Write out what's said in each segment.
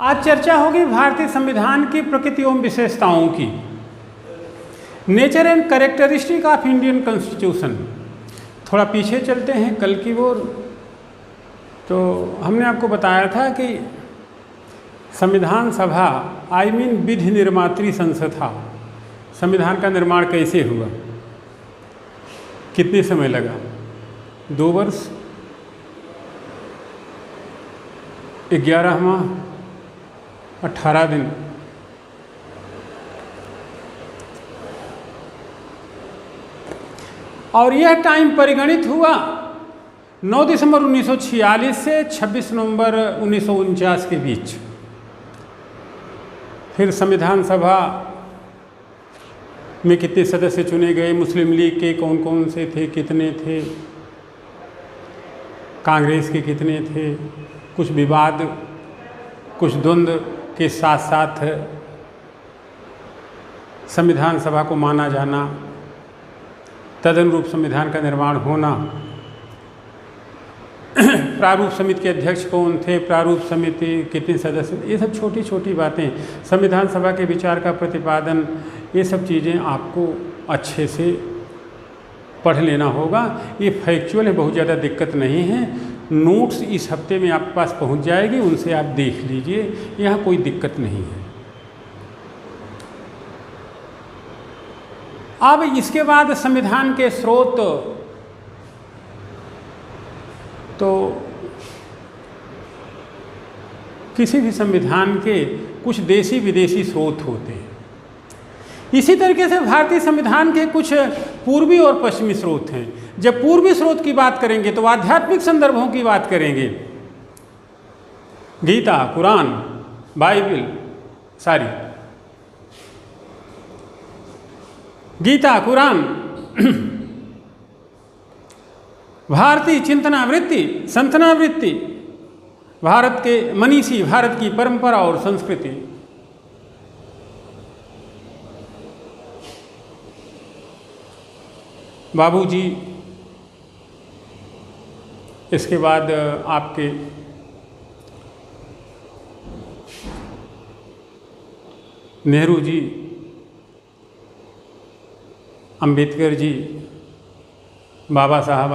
आज चर्चा होगी भारतीय संविधान की प्रकृति एवं विशेषताओं की। Nature and characteristic of Indian constitution. थोड़ा पीछे चलते हैं कल की ओर। तो हमने आपको बताया था कि संविधान सभा विधि निर्मात्री संस्था, संविधान का निर्माण कैसे हुआ, कितने समय लगा? 2 वर्ष, 11 माह, 18 दिन। और यह टाइम परिगणित हुआ 9 दिसंबर 1946 से 26 नवंबर 1949 के बीच। फिर संविधान सभा में कितने सदस्य चुने गए, मुस्लिम लीग के कौन कौन से थे, कितने थे, कांग्रेस के कितने थे, कुछ विवाद, कुछ द्वंद्व के साथ साथ संविधान सभा को माना जाना, तदनुरूप संविधान का निर्माण होना। प्रारूप समिति के अध्यक्ष कौन थे, प्रारूप समिति कितने सदस्य, ये सब छोटी छोटी बातें, संविधान सभा के विचार का प्रतिपादन, ये सब चीज़ें आपको अच्छे से पढ़ लेना होगा। ये फैक्चुअल है, बहुत ज़्यादा दिक्कत नहीं है। नोट्स इस हफ्ते में आपके पास पहुंच जाएगी, उनसे आप देख लीजिए, यहाँ कोई दिक्कत नहीं है। अब इसके बाद संविधान के स्रोत, तो किसी भी संविधान के कुछ देशी विदेशी स्रोत होते हैं। इसी तरीके से भारतीय संविधान के कुछ पूर्वी और पश्चिमी स्रोत हैं। जब पूर्वी स्रोत की बात करेंगे तो आध्यात्मिक संदर्भों की बात करेंगे। गीता, कुरान, बाइबल, सारी गीता, कुरान, भारतीय चिंतनावृत्ति, संतनावृत्ति, भारत के मनीषी, भारत की परंपरा और संस्कृति, बाबूजी, इसके बाद आपके नेहरू जी, अंबेडकर जी, बाबा साहब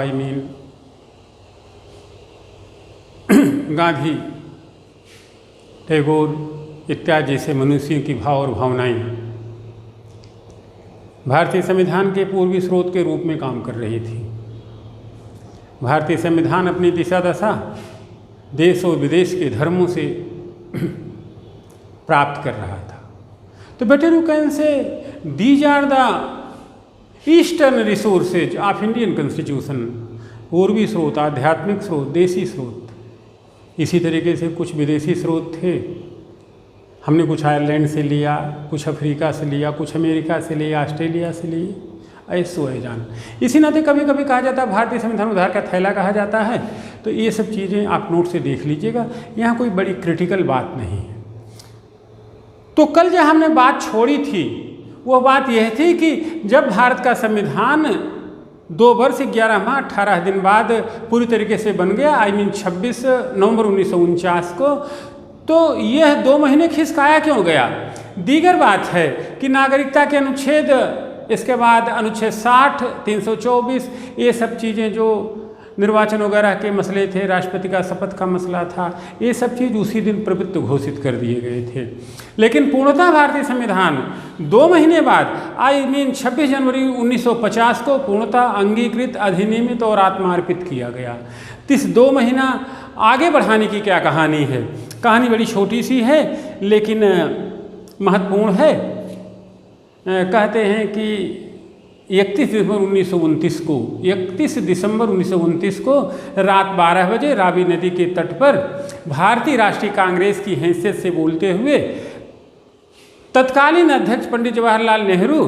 गांधी, टैगोर इत्यादि जैसे मनुष्यों की भाव और भावनाएं भारतीय संविधान के पूर्वी स्रोत के रूप में काम कर रही थी। भारतीय संविधान अपनी दिशा दशा देश और विदेश के धर्मों से प्राप्त कर रहा था। तो better you can say these are the eastern resources of Indian constitution. पूर्वी स्रोत, आध्यात्मिक स्रोत, देशी स्रोत। इसी तरीके से कुछ विदेशी स्रोत थे। हमने कुछ आयरलैंड से लिया, कुछ अफ्रीका से लिया, कुछ अमेरिका से लिया, ऑस्ट्रेलिया से लिए, ऐसो है जान। इसी नाते कभी कभी कहा जाता है भारतीय संविधान उधार का थैला कहा जाता है। तो ये सब चीज़ें आप नोट से देख लीजिएगा, यहाँ कोई बड़ी क्रिटिकल बात नहीं है। तो कल जो हमने बात छोड़ी थी वो बात यह थी कि जब भारत का संविधान 2 वर्ष 11 माह 18 दिन बाद पूरी तरीके से बन गया, 26 नवंबर 1949 को, तो यह 2 महीने खिसकाया क्यों गया? दीगर बात है कि नागरिकता के अनुच्छेद, इसके बाद अनुच्छेद 60, 324, ये सब चीज़ें जो निर्वाचन वगैरह के मसले थे, राष्ट्रपति का शपथ का मसला था, ये सब चीज़ उसी दिन प्रभुत्व घोषित कर दिए गए थे। लेकिन पूर्णतः भारतीय संविधान 2 महीने बाद 26 जनवरी 1950 को पूर्णतः अंगीकृत, अधिनियमित और आत्मार्पित किया गया। इस 2 महीना आगे बढ़ाने की क्या कहानी है? कहानी बड़ी छोटी सी है लेकिन महत्वपूर्ण है। कहते हैं कि 31 दिसंबर 1929 को रात 12 बजे रावी नदी के तट पर भारतीय राष्ट्रीय कांग्रेस की हैसियत से बोलते हुए तत्कालीन अध्यक्ष पंडित जवाहरलाल नेहरू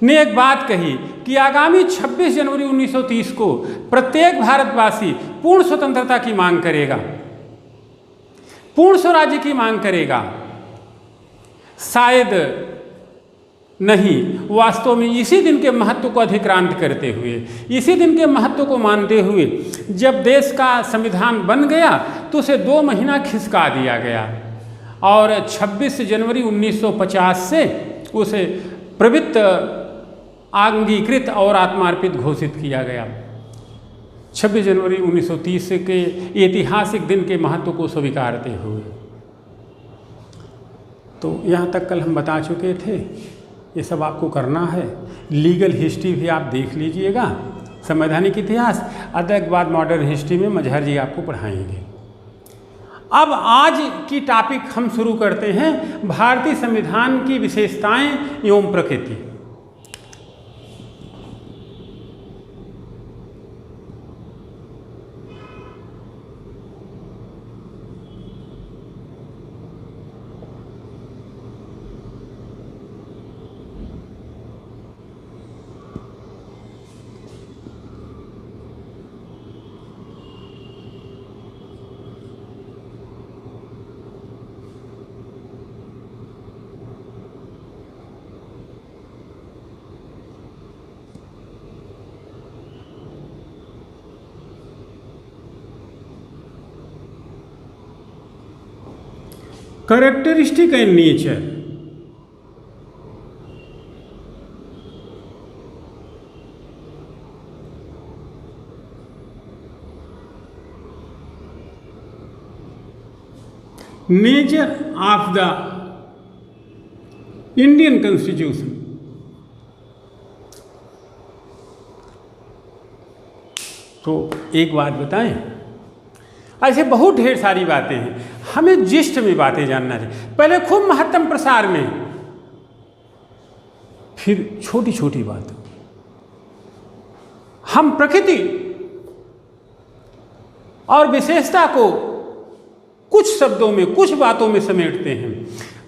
ने एक बात कही कि आगामी 26 जनवरी 1930 को प्रत्येक भारतवासी पूर्ण स्वतंत्रता की मांग करेगा, पूर्ण स्वराज्य की मांग करेगा। शायद नहीं, वास्तव में इसी दिन के महत्व को अधिक्रांत करते हुए, इसी दिन के महत्व को मानते हुए जब देश का संविधान बन गया तो उसे 2 महीना खिसका दिया गया और 26 जनवरी 1950 से उसे प्रवृत्त, अंगीकृत और आत्मार्पित घोषित किया गया। 26 जनवरी 1930 के ऐतिहासिक दिन के महत्व को स्वीकारते हुए। तो यहाँ तक कल हम बता चुके थे, ये सब आपको करना है। लीगल हिस्ट्री भी आप देख लीजिएगा, संवैधानिक इतिहास, अदर बाद मॉडर्न हिस्ट्री में मजहर जी आपको पढ़ाएंगे। अब आज की टॉपिक हम शुरू करते हैं, भारतीय संविधान की विशेषताएं एवं प्रकृति। Characteristic and nature. Nature of the Indian Constitution. तो एक बात बताएं, ऐसे बहुत ढेर सारी बातें हैं, हमें जिस्ट में बातें जानना चाहिए। पहले खूब महत्तम प्रसार में, फिर छोटी छोटी बात। हम प्रकृति और विशेषता को कुछ शब्दों में, कुछ बातों में समेटते हैं।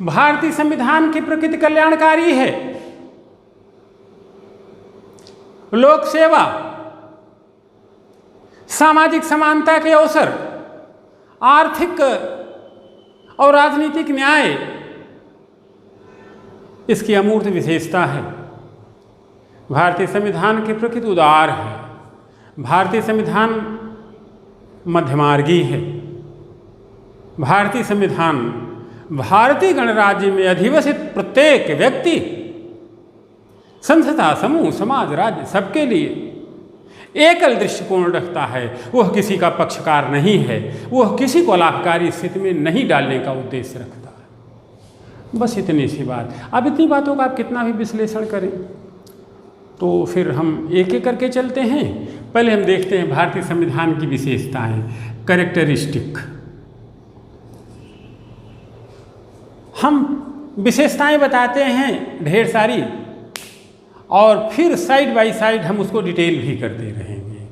भारतीय संविधान की प्रकृति कल्याणकारी है, लोक सेवा, सामाजिक समानता के अवसर, आर्थिक और राजनीतिक न्याय इसकी अमूर्त विशेषता है। भारतीय संविधान की प्रकृति उदार है, भारतीय संविधान मध्यमार्गी है। भारतीय संविधान भारतीय गणराज्य में अधिवसित प्रत्येक व्यक्ति, संस्था, समूह, समाज, राज्य सबके लिए एकल दृष्टिकोण रखता है। वह किसी का पक्षकार नहीं है, वह किसी को लाभकारी स्थिति में नहीं डालने का उद्देश्य रखता है। बस इतनी सी बात। अब इतनी बातों का आप कितना भी विश्लेषण करें तो फिर हम एक एक करके चलते हैं। पहले हम देखते हैं भारतीय संविधान की विशेषताएं, कैरेक्टरिस्टिक। हम विशेषताएं बताते हैं ढेर सारी और फिर साइड बाय साइड हम उसको डिटेल भी करते रहेंगे।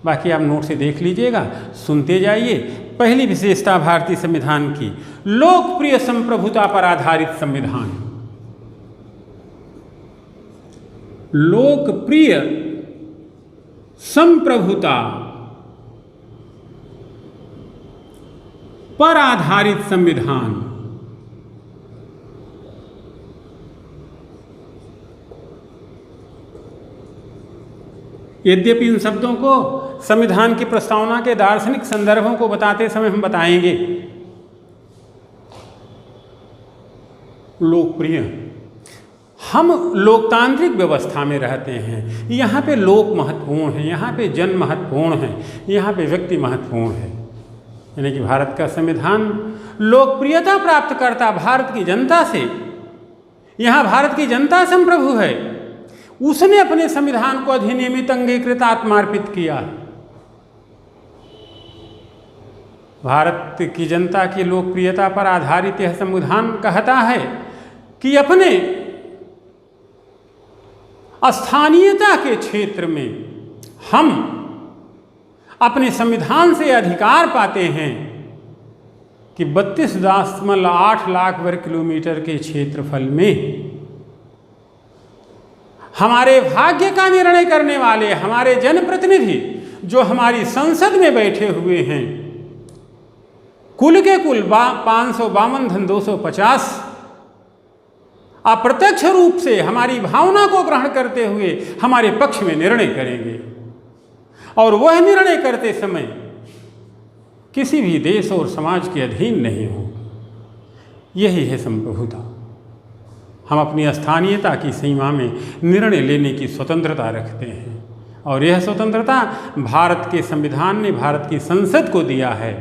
बाकी आप नोट से देख लीजिएगा, सुनते जाइए। पहली विशेषता भारतीय संविधान की, लोकप्रिय संप्रभुता पर आधारित संविधान। लोकप्रिय संप्रभुता पर आधारित संविधान। यद्यपि इन शब्दों को संविधान की प्रस्तावना के दार्शनिक संदर्भों को बताते समय हम बताएंगे। लोकप्रिय, हम लोकतांत्रिक व्यवस्था में रहते हैं, यहाँ पे लोक महत्वपूर्ण है, यहाँ पे जन महत्वपूर्ण है, यहाँ पे व्यक्ति महत्वपूर्ण है। यानी कि भारत का संविधान लोकप्रियता प्राप्त करता भारत की जनता से। यहाँ भारत की जनता संप्रभु है, उसने अपने संविधान को अधिनियमित, अंगीकृत, आत्मार्पित किया। भारत की जनता की लोकप्रियता पर आधारित यह संविधान कहता है कि अपने स्थानीयता के क्षेत्र में हम अपने संविधान से अधिकार पाते हैं कि 32.8 लाख वर्ग किलोमीटर के क्षेत्रफल में हमारे भाग्य का निर्णय करने वाले हमारे जनप्रतिनिधि जो हमारी संसद में बैठे हुए हैं, कुल के कुल 552 धन 250 अप्रत्यक्ष रूप से हमारी भावना को ग्रहण करते हुए हमारे पक्ष में निर्णय करेंगे, और वह निर्णय करते समय किसी भी देश और समाज के अधीन नहीं होगी। यही है संप्रभुता। हम अपनी स्थानीयता की सीमा में निर्णय लेने की स्वतंत्रता रखते हैं, और यह स्वतंत्रता भारत के संविधान ने भारत की संसद को दिया है,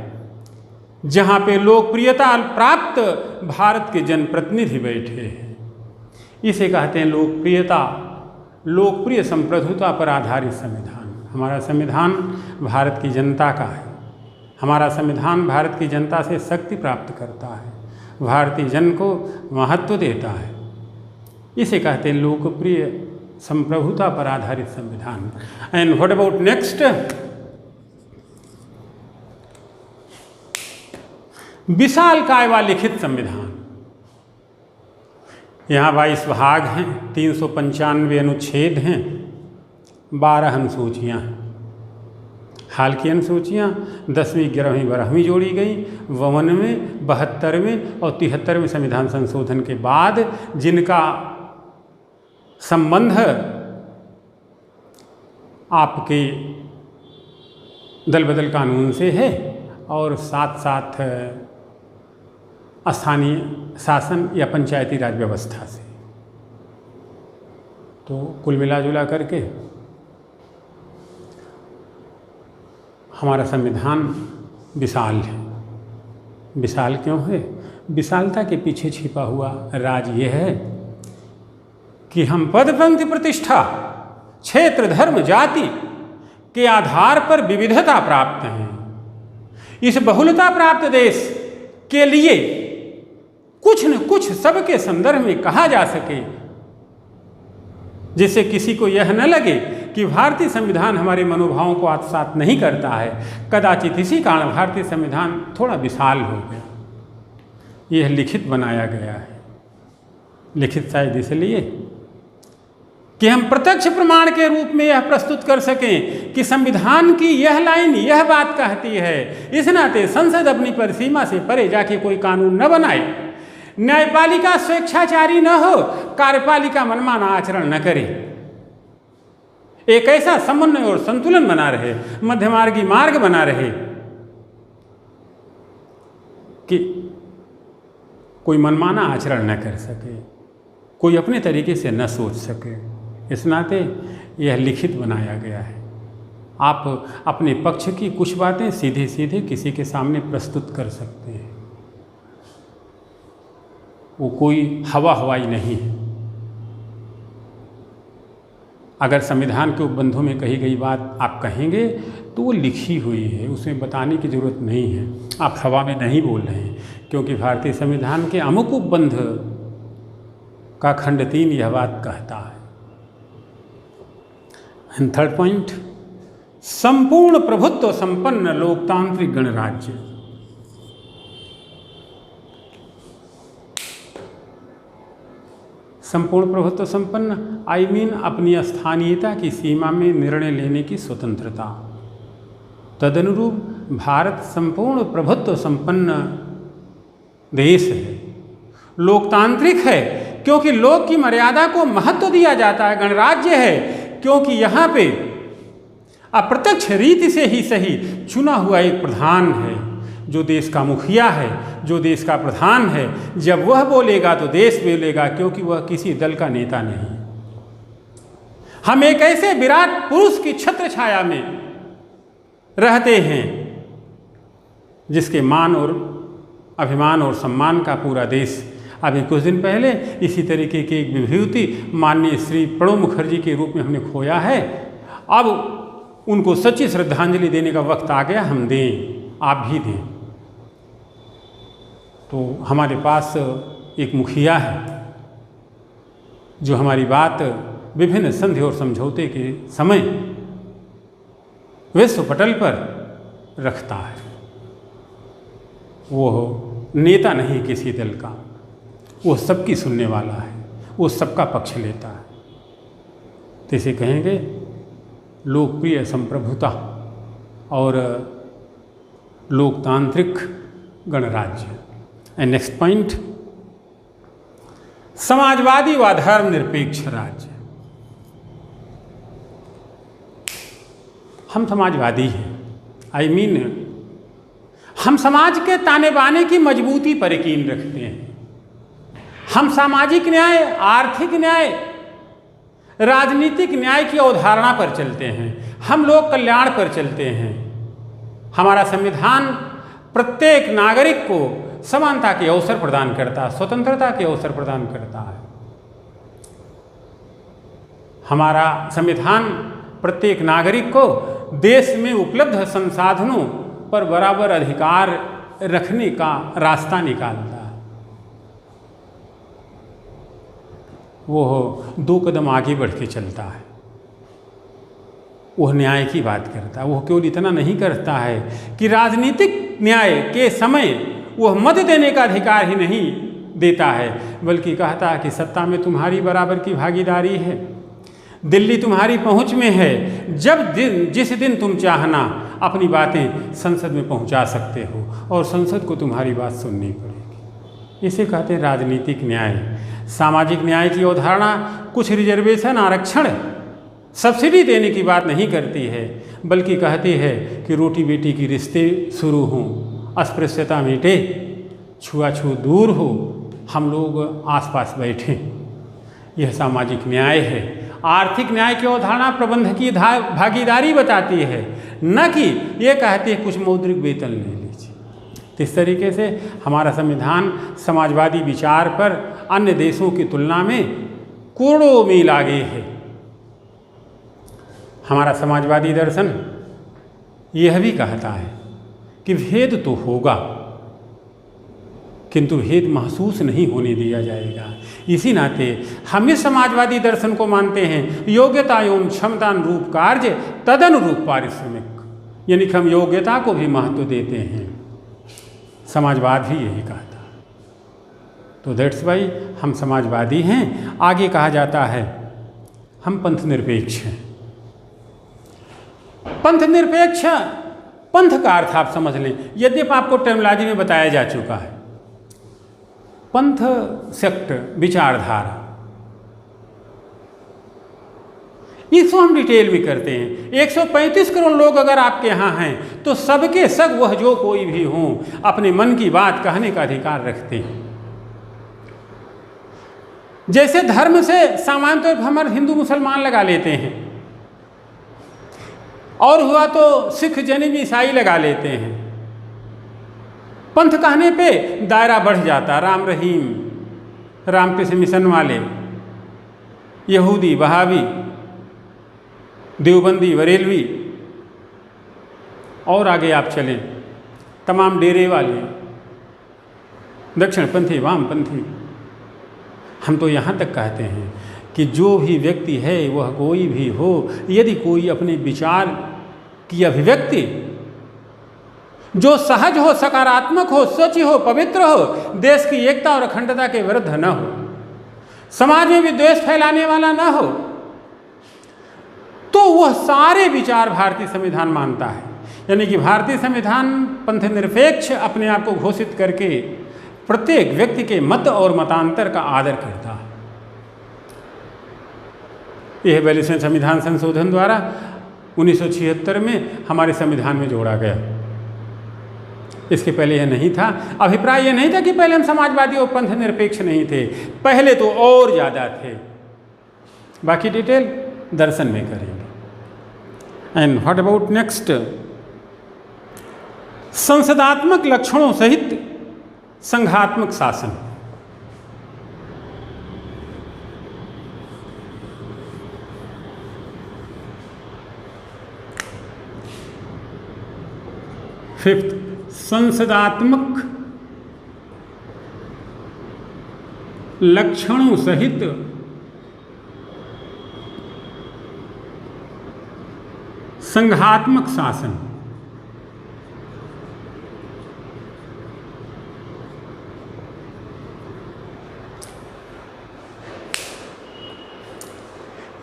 जहाँ पे लोकप्रियता प्राप्त भारत के जनप्रतिनिधि बैठे हैं। इसे कहते हैं लोकप्रियता, लोकप्रिय संप्रभुता पर आधारित संविधान। हमारा संविधान भारत की जनता का है। हमारा संविधान भारत की जनता से शक्ति प्राप्त करता है, भारतीय जन को महत्व देता है। इसे कहते हैं लोकप्रिय संप्रभुता पर आधारित संविधान। And what about next? विशालकाय व लिखित संविधान। यहाँ 22 भाग हैं, 395 अनुच्छेद हैं, 12 अनुसूचियाँ हैं। हाल की अनुसूचियाँ 10वीं, 11वीं, 12वीं जोड़ी गई। 52वें, 72वें और 73वें संविधान संशोधन के बाद जिनका संबंध आपके दल बदल कानून से है और साथ साथ स्थानीय शासन या पंचायती राज व्यवस्था से, तो कुल मिला जुला करके हमारा संविधान विशाल है। विशाल क्यों है? विशालता के पीछे छिपा हुआ राज ये है कि हम पद पंक्ति प्रतिष्ठा, क्षेत्र, धर्म, जाति के आधार पर विविधता प्राप्त हैं। इस बहुलता प्राप्त देश के लिए कुछ न कुछ सबके संदर्भ में कहा जा सके, जिससे किसी को यह न लगे कि भारतीय संविधान हमारे मनोभावों को आत्मसात नहीं करता है। कदाचित इसी कारण भारतीय संविधान थोड़ा विशाल हो गया। यह लिखित बनाया गया है। लिखित शायद इसलिए कि हम प्रत्यक्ष प्रमाण के रूप में यह प्रस्तुत कर सकें कि संविधान की यह लाइन यह बात कहती है। इस नाते संसद अपनी परिसीमा से परे जाके कोई कानून न बनाए, न्यायपालिका स्वेच्छाचारी न हो, कार्यपालिका मनमाना आचरण न करे, एक ऐसा समन्वय और संतुलन बना रहे, मध्यमार्गी मार्ग बना रहे कि कोई मनमाना आचरण न कर सके, कोई अपने तरीके से न सोच सके। इस नाते यह लिखित बनाया गया है। आप अपने पक्ष की कुछ बातें सीधे सीधे किसी के सामने प्रस्तुत कर सकते हैं। वो कोई हवा हवाई नहीं है। अगर संविधान के उपबंधों में कही गई बात आप कहेंगे तो वो लिखी हुई है, उसमें बताने की ज़रूरत नहीं है। आप हवा में नहीं बोल रहे हैं, क्योंकि भारतीय संविधान के अमुक उपबंध का खंड 3 यह बात कहता है। एंड थर्ड पॉइंट, संपूर्ण प्रभुत्व संपन्न लोकतांत्रिक गणराज्य। संपूर्ण प्रभुत्व संपन्न आई मीन अपनी स्थानीयता की सीमा में निर्णय लेने की स्वतंत्रता। तदनुरूप भारत संपूर्ण प्रभुत्व संपन्न देश है, लोकतांत्रिक है क्योंकि लोक की मर्यादा को महत्व दिया जाता है। गणराज्य है क्योंकि यहाँ पे अप्रत्यक्ष रीति से ही सही चुना हुआ एक प्रधान है, जो देश का मुखिया है, जो देश का प्रधान है। जब वह बोलेगा तो देश बोलेगा, क्योंकि वह किसी दल का नेता नहीं। हम एक ऐसे विराट पुरुष की छत्र छाया में रहते हैं जिसके मान और अभिमान और सम्मान का पूरा देश। अभी कुछ दिन पहले इसी तरीके की एक विभूति माननीय श्री प्रणब मुखर्जी के रूप में हमने खोया है। अब उनको सच्ची श्रद्धांजलि देने का वक्त आ गया। हम दें, आप भी दें। तो हमारे पास एक मुखिया है जो हमारी बात विभिन्न संधि और समझौते के समय विश्व पटल पर रखता है। वो नेता नहीं किसी दल का, वो सबकी सुनने वाला है, वो सबका पक्ष लेता है। तो इसे कहेंगे लोकप्रिय संप्रभुता और लोकतांत्रिक गणराज्य। एंड नेक्स्ट पॉइंट, समाजवादी व धर्मनिरपेक्ष राज्य। हम समाजवादी हैं, हम समाज के ताने बाने की मजबूती पर यकीन रखते हैं। हम सामाजिक न्याय, आर्थिक न्याय, राजनीतिक न्याय की अवधारणा पर चलते हैं। हम लोक कल्याण पर चलते हैं। हमारा संविधान प्रत्येक नागरिक को समानता के अवसर प्रदान करता है, स्वतंत्रता के अवसर प्रदान करता है। हमारा संविधान प्रत्येक नागरिक को देश में उपलब्ध संसाधनों पर बराबर अधिकार रखने का रास्ता निकालता है। वो 2 कदम आगे बढ़ के चलता है। वह न्याय की बात करता है। वह केवल इतना नहीं करता है कि राजनीतिक न्याय के समय वह मत देने का अधिकार ही नहीं देता है, बल्कि कहता है कि सत्ता में तुम्हारी बराबर की भागीदारी है, दिल्ली तुम्हारी पहुंच में है। जिस दिन तुम चाहना अपनी बातें संसद में पहुंचा सकते हो और संसद को तुम्हारी बात सुननी पड़ेगी। इसे कहते हैं राजनीतिक न्याय। सामाजिक न्याय की अवधारणा कुछ रिजर्वेशन, आरक्षण, सब्सिडी देने की बात नहीं करती है, बल्कि कहती है कि रोटी बेटी की रिश्ते शुरू हों, अस्पृश्यता मिटे, छुआछूत दूर हो, हम लोग आसपास बैठें। यह सामाजिक न्याय है। आर्थिक न्याय की अवधारणा प्रबंधकीय भागीदारी बताती है, न कि ये कहती है कुछ मौद्रिक वेतन ले लीजिए। इस तरीके से हमारा संविधान समाजवादी विचार पर अन्य देशों की तुलना में करोड़ों मील आगे है। हमारा समाजवादी दर्शन यह भी कहता है कि भेद तो होगा, किंतु भेद महसूस नहीं होने दिया जाएगा। इसी नाते हम इस समाजवादी दर्शन को मानते हैं, योग्यता एवं क्षमतानुरूप कार्य तदनुरूप पारिश्रमिक, यानी कि हम योग्यता को भी महत्व देते हैं। समाजवाद भी यही कहता है। तो दैट्स वाई हम समाजवादी हैं। आगे कहा जाता है हम पंथ निरपेक्ष हैं। पंथ निरपेक्ष, पंथ का अर्थ आप समझ लें, यद्यपि आपको टर्मिनोलॉजी में बताया जा चुका है। पंथ, सेक्ट, विचारधारा, इसको हम डिटेल में करते हैं। 135 करोड़ लोग अगर आपके यहाँ हैं तो सबके सब वह जो कोई भी हों अपने मन की बात कहने का अधिकार रखते हैं। जैसे धर्म से सामान्य तौर पर हमारे हिंदू मुसलमान लगा लेते हैं, और हुआ तो सिख, जैन, ईसाई लगा लेते हैं। पंथ कहने पे दायरा बढ़ जाता। राम रहीम, रामकृष्ण मिशन वाले, यहूदी, वहाबी, देवबंदी, बरेलवी, और आगे आप चलें तमाम डेरे वाले, दक्षिणपंथी, वामपंथी। हम तो यहाँ तक कहते हैं कि जो भी व्यक्ति है वह कोई भी हो, यदि कोई अपने विचार की अभिव्यक्ति जो सहज हो, सकारात्मक हो, सच हो, पवित्र हो, देश की एकता और अखंडता के विरुद्ध न हो, समाज में विद्वेष फैलाने वाला न हो, तो वह सारे विचार भारतीय संविधान मानता है। यानी कि भारतीय संविधान पंथ निरपेक्ष अपने आप को घोषित करके प्रत्येक व्यक्ति के मत और मतांतर का आदर करता है। यह 42वें संविधान संशोधन द्वारा 1976 में हमारे संविधान में जोड़ा गया। इसके पहले यह नहीं था। अभिप्राय यह नहीं था कि पहले हम समाजवादी और पंथ निरपेक्ष नहीं थे, पहले तो और ज़्यादा थे। बाकी डिटेल दर्शन में करेंगे। एंड व्हाट अबाउट नेक्स्ट, संसदात्मक लक्षणों सहित संघात्मक शासन। फिफ्थ, संसदात्मक लक्षणों सहित संघात्मक शासन।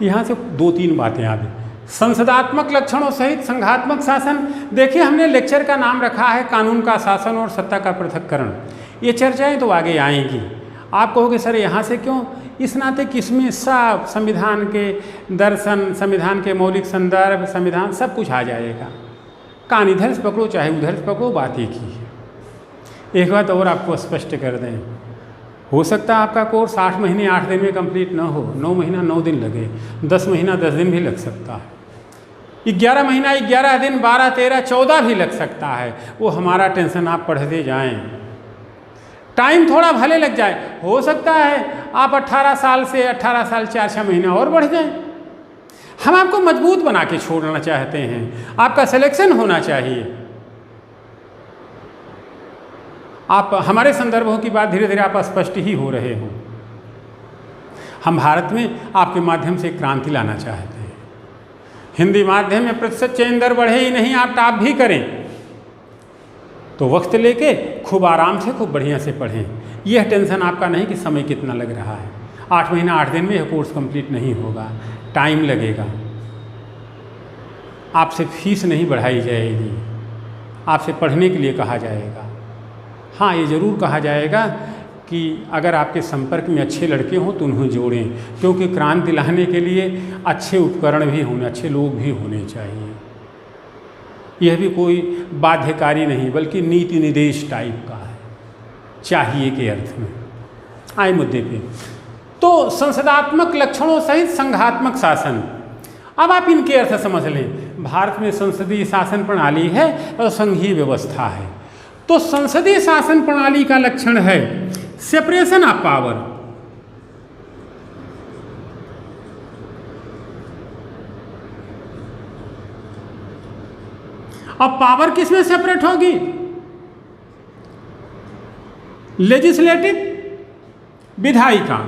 यहां से 2-3 बातें आ गई। संसदात्मक लक्षणों सहित संघात्मक शासन। देखिए, हमने लेक्चर का नाम रखा है कानून का शासन और सत्ता का पृथक्करण। ये चर्चाएं तो आगे आएंगी। आप कहोगे सर यहाँ से क्यों? इस नाते कि इसमें सब संविधान के दर्शन, संविधान के मौलिक संदर्भ, संविधान सब कुछ आ जाएगा। कान इधर से पकड़ो चाहे उधर से पकड़ो, बात एक ही है। एक बात और आपको स्पष्ट कर दें, हो सकता है आपका कोर्स 8 महीने 8 दिन में कंप्लीट ना हो, 9 महीना 9 दिन लगे, 10 महीना 10 दिन भी लग सकता है, 11 महीना 11 दिन, 12, 13, 14 भी लग सकता है। वो हमारा टेंशन, आप पढ़ते जाएं, टाइम थोड़ा भले लग जाए। हो सकता है आप 18 साल से 18 साल 4-6 महीना और बढ़ जाएं। हम आपको मजबूत बना के छोड़ना चाहते हैं, आपका सिलेक्शन होना चाहिए। आप हमारे संदर्भों की बात धीरे धीरे आप स्पष्ट ही हो रहे हो। हम भारत में आपके माध्यम से क्रांति लाना चाहते हैं। हिंदी माध्यम में प्रतिशत चयन दर बढ़े ही नहीं, आप टॉप भी करें तो वक्त लेके खूब आराम से खूब बढ़िया से पढ़ें। यह टेंशन आपका नहीं कि समय कितना लग रहा है। 8 महीना 8 दिन में यह कोर्स कंप्लीट नहीं होगा, टाइम लगेगा। आपसे फीस नहीं बढ़ाई जाएगी, आपसे पढ़ने के लिए कहा जाएगा। हाँ, ये ज़रूर कहा जाएगा कि अगर आपके संपर्क में अच्छे लड़के हों तो उन्हें जोड़ें, क्योंकि क्रांति लाने के लिए अच्छे उपकरण भी होने, अच्छे लोग भी होने चाहिए। यह भी कोई बाध्यकारी नहीं बल्कि नीति निर्देश टाइप का है, चाहिए के अर्थ में। आए मुद्दे पे, तो संसदात्मक लक्षणों सहित संघात्मक शासन। अब आप इनके अर्थ समझ लें। भारत में संसदीय शासन प्रणाली है और संघीय व्यवस्था है। तो संसदीय शासन प्रणाली का लक्षण है सेपरेशन ऑफ पावर। अब पावर किसमें सेपरेट होगी? लेजिस्लेटिव विधायिका,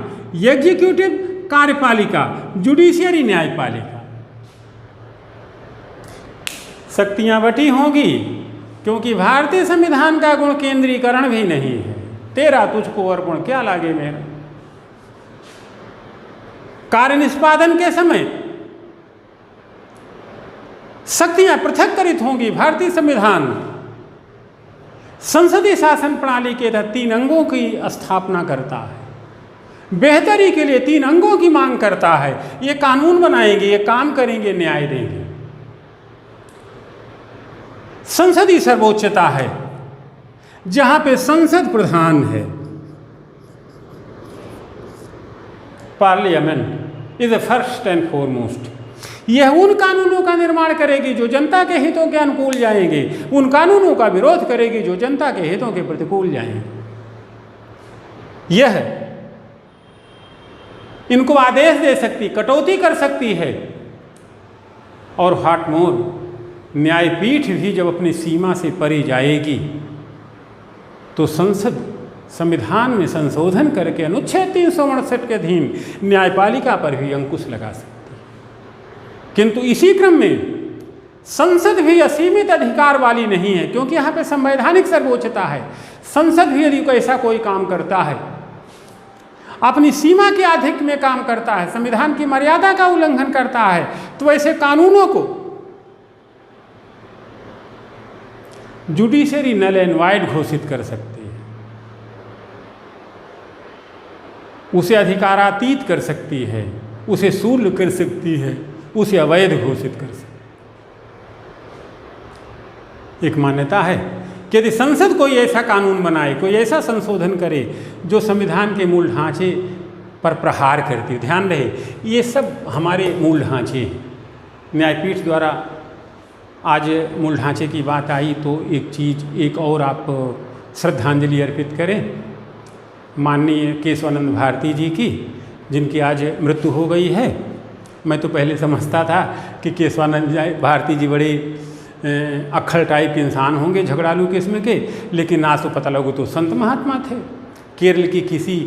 एग्जीक्यूटिव कार्यपालिका, जुडिशियरी न्यायपालिका। शक्तियां बटी होंगी, क्योंकि भारतीय संविधान का गुण केंद्रीकरण भी नहीं है। तेरा तुझको अर्पण क्या लागे मेरा। कार्य निष्पादन के समय शक्तियां पृथक्करित होंगी। भारतीय संविधान संसदीय शासन प्रणाली के तहत 3 अंगों की स्थापना करता है। बेहतरी के लिए 3 अंगों की मांग करता है। ये कानून बनाएंगे, ये काम करेंगे, न्याय देंगे। संसदीय सर्वोच्चता है, जहां पे संसद प्रधान है। Parliament is the first and foremost. यह उन कानूनों का निर्माण करेगी जो जनता के हितों के अनुकूल जाएंगे, उन कानूनों का विरोध करेगी जो जनता के हितों के प्रतिकूल जाएंगे। यह इनको आदेश दे सकती, कटौती कर सकती है। और व्हाट मोर, न्यायपीठ भी जब अपनी सीमा से परे जाएगी तो संसद संविधान में संशोधन करके अनुच्छेद 368 के अधीन न्यायपालिका पर भी अंकुश लगा सकती है। किंतु इसी क्रम में संसद भी असीमित अधिकार वाली नहीं है, क्योंकि यहाँ पे संवैधानिक सर्वोच्चता है। संसद भी यदि ऐसा कोई काम करता है, अपनी सीमा के अधिक में काम करता है, संविधान की मर्यादा का उल्लंघन करता है, तो ऐसे कानूनों को जुडिशरी नल एंड वाइड घोषित कर सकती है, उसे अधिकारातीत कर सकती है, उसे शून्य कर सकती है, उसे अवैध घोषित कर सकती है। एक मान्यता है कि यदि संसद कोई ऐसा कानून बनाए, कोई ऐसा संशोधन करे जो संविधान के मूल ढांचे पर प्रहार करती है। ध्यान रहे, ये सब हमारे मूल ढांचे हैं। न्यायपीठ द्वारा आज मूल ढांचे की बात आई तो एक और आप श्रद्धांजलि अर्पित करें माननीय केशवानंद भारती जी की, जिनकी आज मृत्यु हो गई है। मैं तो पहले समझता था कि केशवानंद भारती जी बड़े अक्खड़ टाइप के इंसान होंगे, झगड़ालू किस्म के, लेकिन आज तो पता लगो तो संत महात्मा थे। केरल की किसी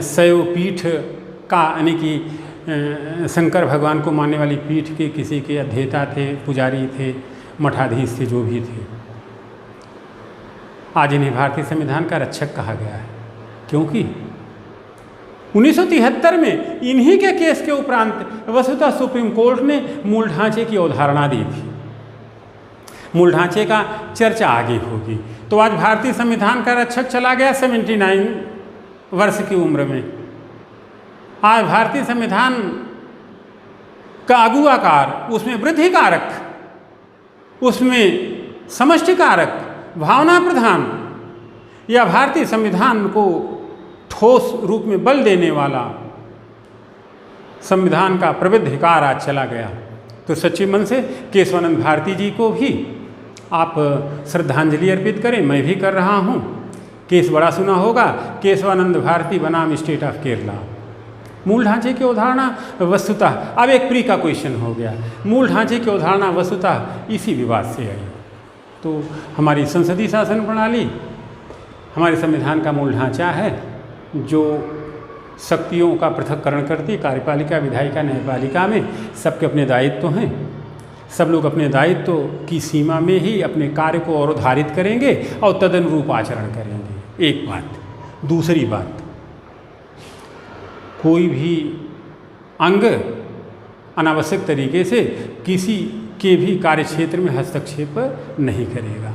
शैव पीठ का, यानी कि शंकर भगवान को मानने वाली पीठ के किसी के अध्येता थे, पुजारी थे, मठाधीश थे, जो भी थे। आज इन्हें भारतीय संविधान का रक्षक कहा गया है, क्योंकि 1973 में इन्हीं के केस के उपरांत वस्तुतः सुप्रीम कोर्ट ने मूल ढांचे की अवधारणा दी थी। मूल ढांचे का चर्चा आगे होगी। तो आज भारतीय संविधान का रक्षक चला गया 79 वर्ष की उम्र में। आज भारतीय संविधान का अगुआकार, उसमें वृद्धि कारक, उसमें समष्टि कारक, भावना प्रधान, या भारतीय संविधान को ठोस रूप में बल देने वाला संविधान का प्रविधिकार आज चला गया। तो सच्चे मन से केशवानंद भारती जी को भी आप श्रद्धांजलि अर्पित करें। मैं भी कर रहा हूँ। केस बड़ा सुना होगा, केशवानंद भारती बनाम स्टेट ऑफ केरला। मूल ढांचे की अवधारणा वस्तुतः, अब एक प्री का क्वेश्चन हो गया, मूल ढांचे की अवधारणा वस्तुतः इसी विवाद से आई। तो हमारी संसदीय शासन प्रणाली हमारे संविधान का मूल ढांचा है, जो शक्तियों का पृथक्करण करती है। कार्यपालिका, विधायिका, न्यायपालिका में सबके अपने दायित्व हैं। सब लोग अपने दायित्व की सीमा में ही अपने कार्य को अवधारित करेंगे और तदनुरूप आचरण करेंगे। एक बात। दूसरी बात, कोई भी अंग अनावश्यक तरीके से किसी के भी कार्यक्षेत्र में हस्तक्षेप नहीं करेगा।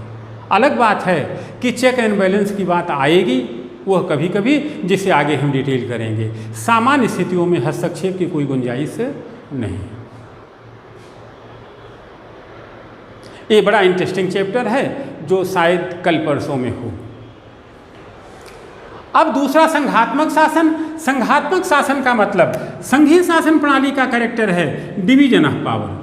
अलग बात है कि चेक एंड बैलेंस की बात आएगी, वह कभी कभी, जिसे आगे हम डिटेल करेंगे। सामान्य स्थितियों में हस्तक्षेप की कोई गुंजाइश नहीं। ये बड़ा इंटरेस्टिंग चैप्टर है जो शायद कल परसों में हो। अब दूसरा, संघात्मक शासन। संघात्मक शासन का मतलब, संघीय शासन प्रणाली का कैरेक्टर है डिवीजन ऑफ पावर।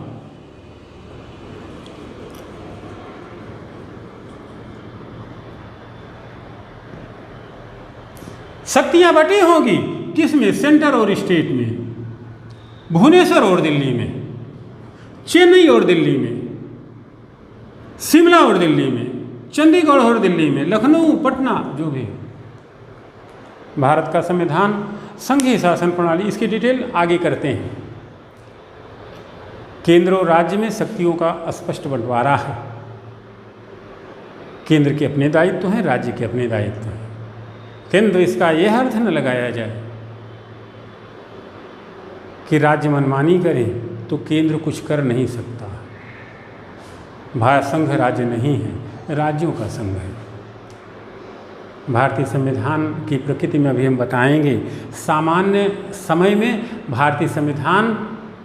शक्तियां बटी होंगी किसमें? सेंटर और स्टेट में, भुवनेश्वर और दिल्ली में, चेन्नई और दिल्ली में, शिमला और दिल्ली में, चंडीगढ़ और दिल्ली में, लखनऊ, पटना, जो भी। भारत का संविधान संघीय शासन प्रणाली, इसकी डिटेल आगे करते हैं। केंद्र और राज्य में शक्तियों का स्पष्ट बंटवारा है। केंद्र के अपने दायित्व हैं, राज्य के अपने दायित्व हैं। किंतु इसका यह अर्थ न लगाया जाए कि राज्य मनमानी करें तो केंद्र कुछ कर नहीं सकता। भारत संघ राज्य नहीं है, राज्यों का संघ है। भारतीय संविधान की प्रकृति में अभी हम बताएंगे। सामान्य समय में भारतीय संविधान,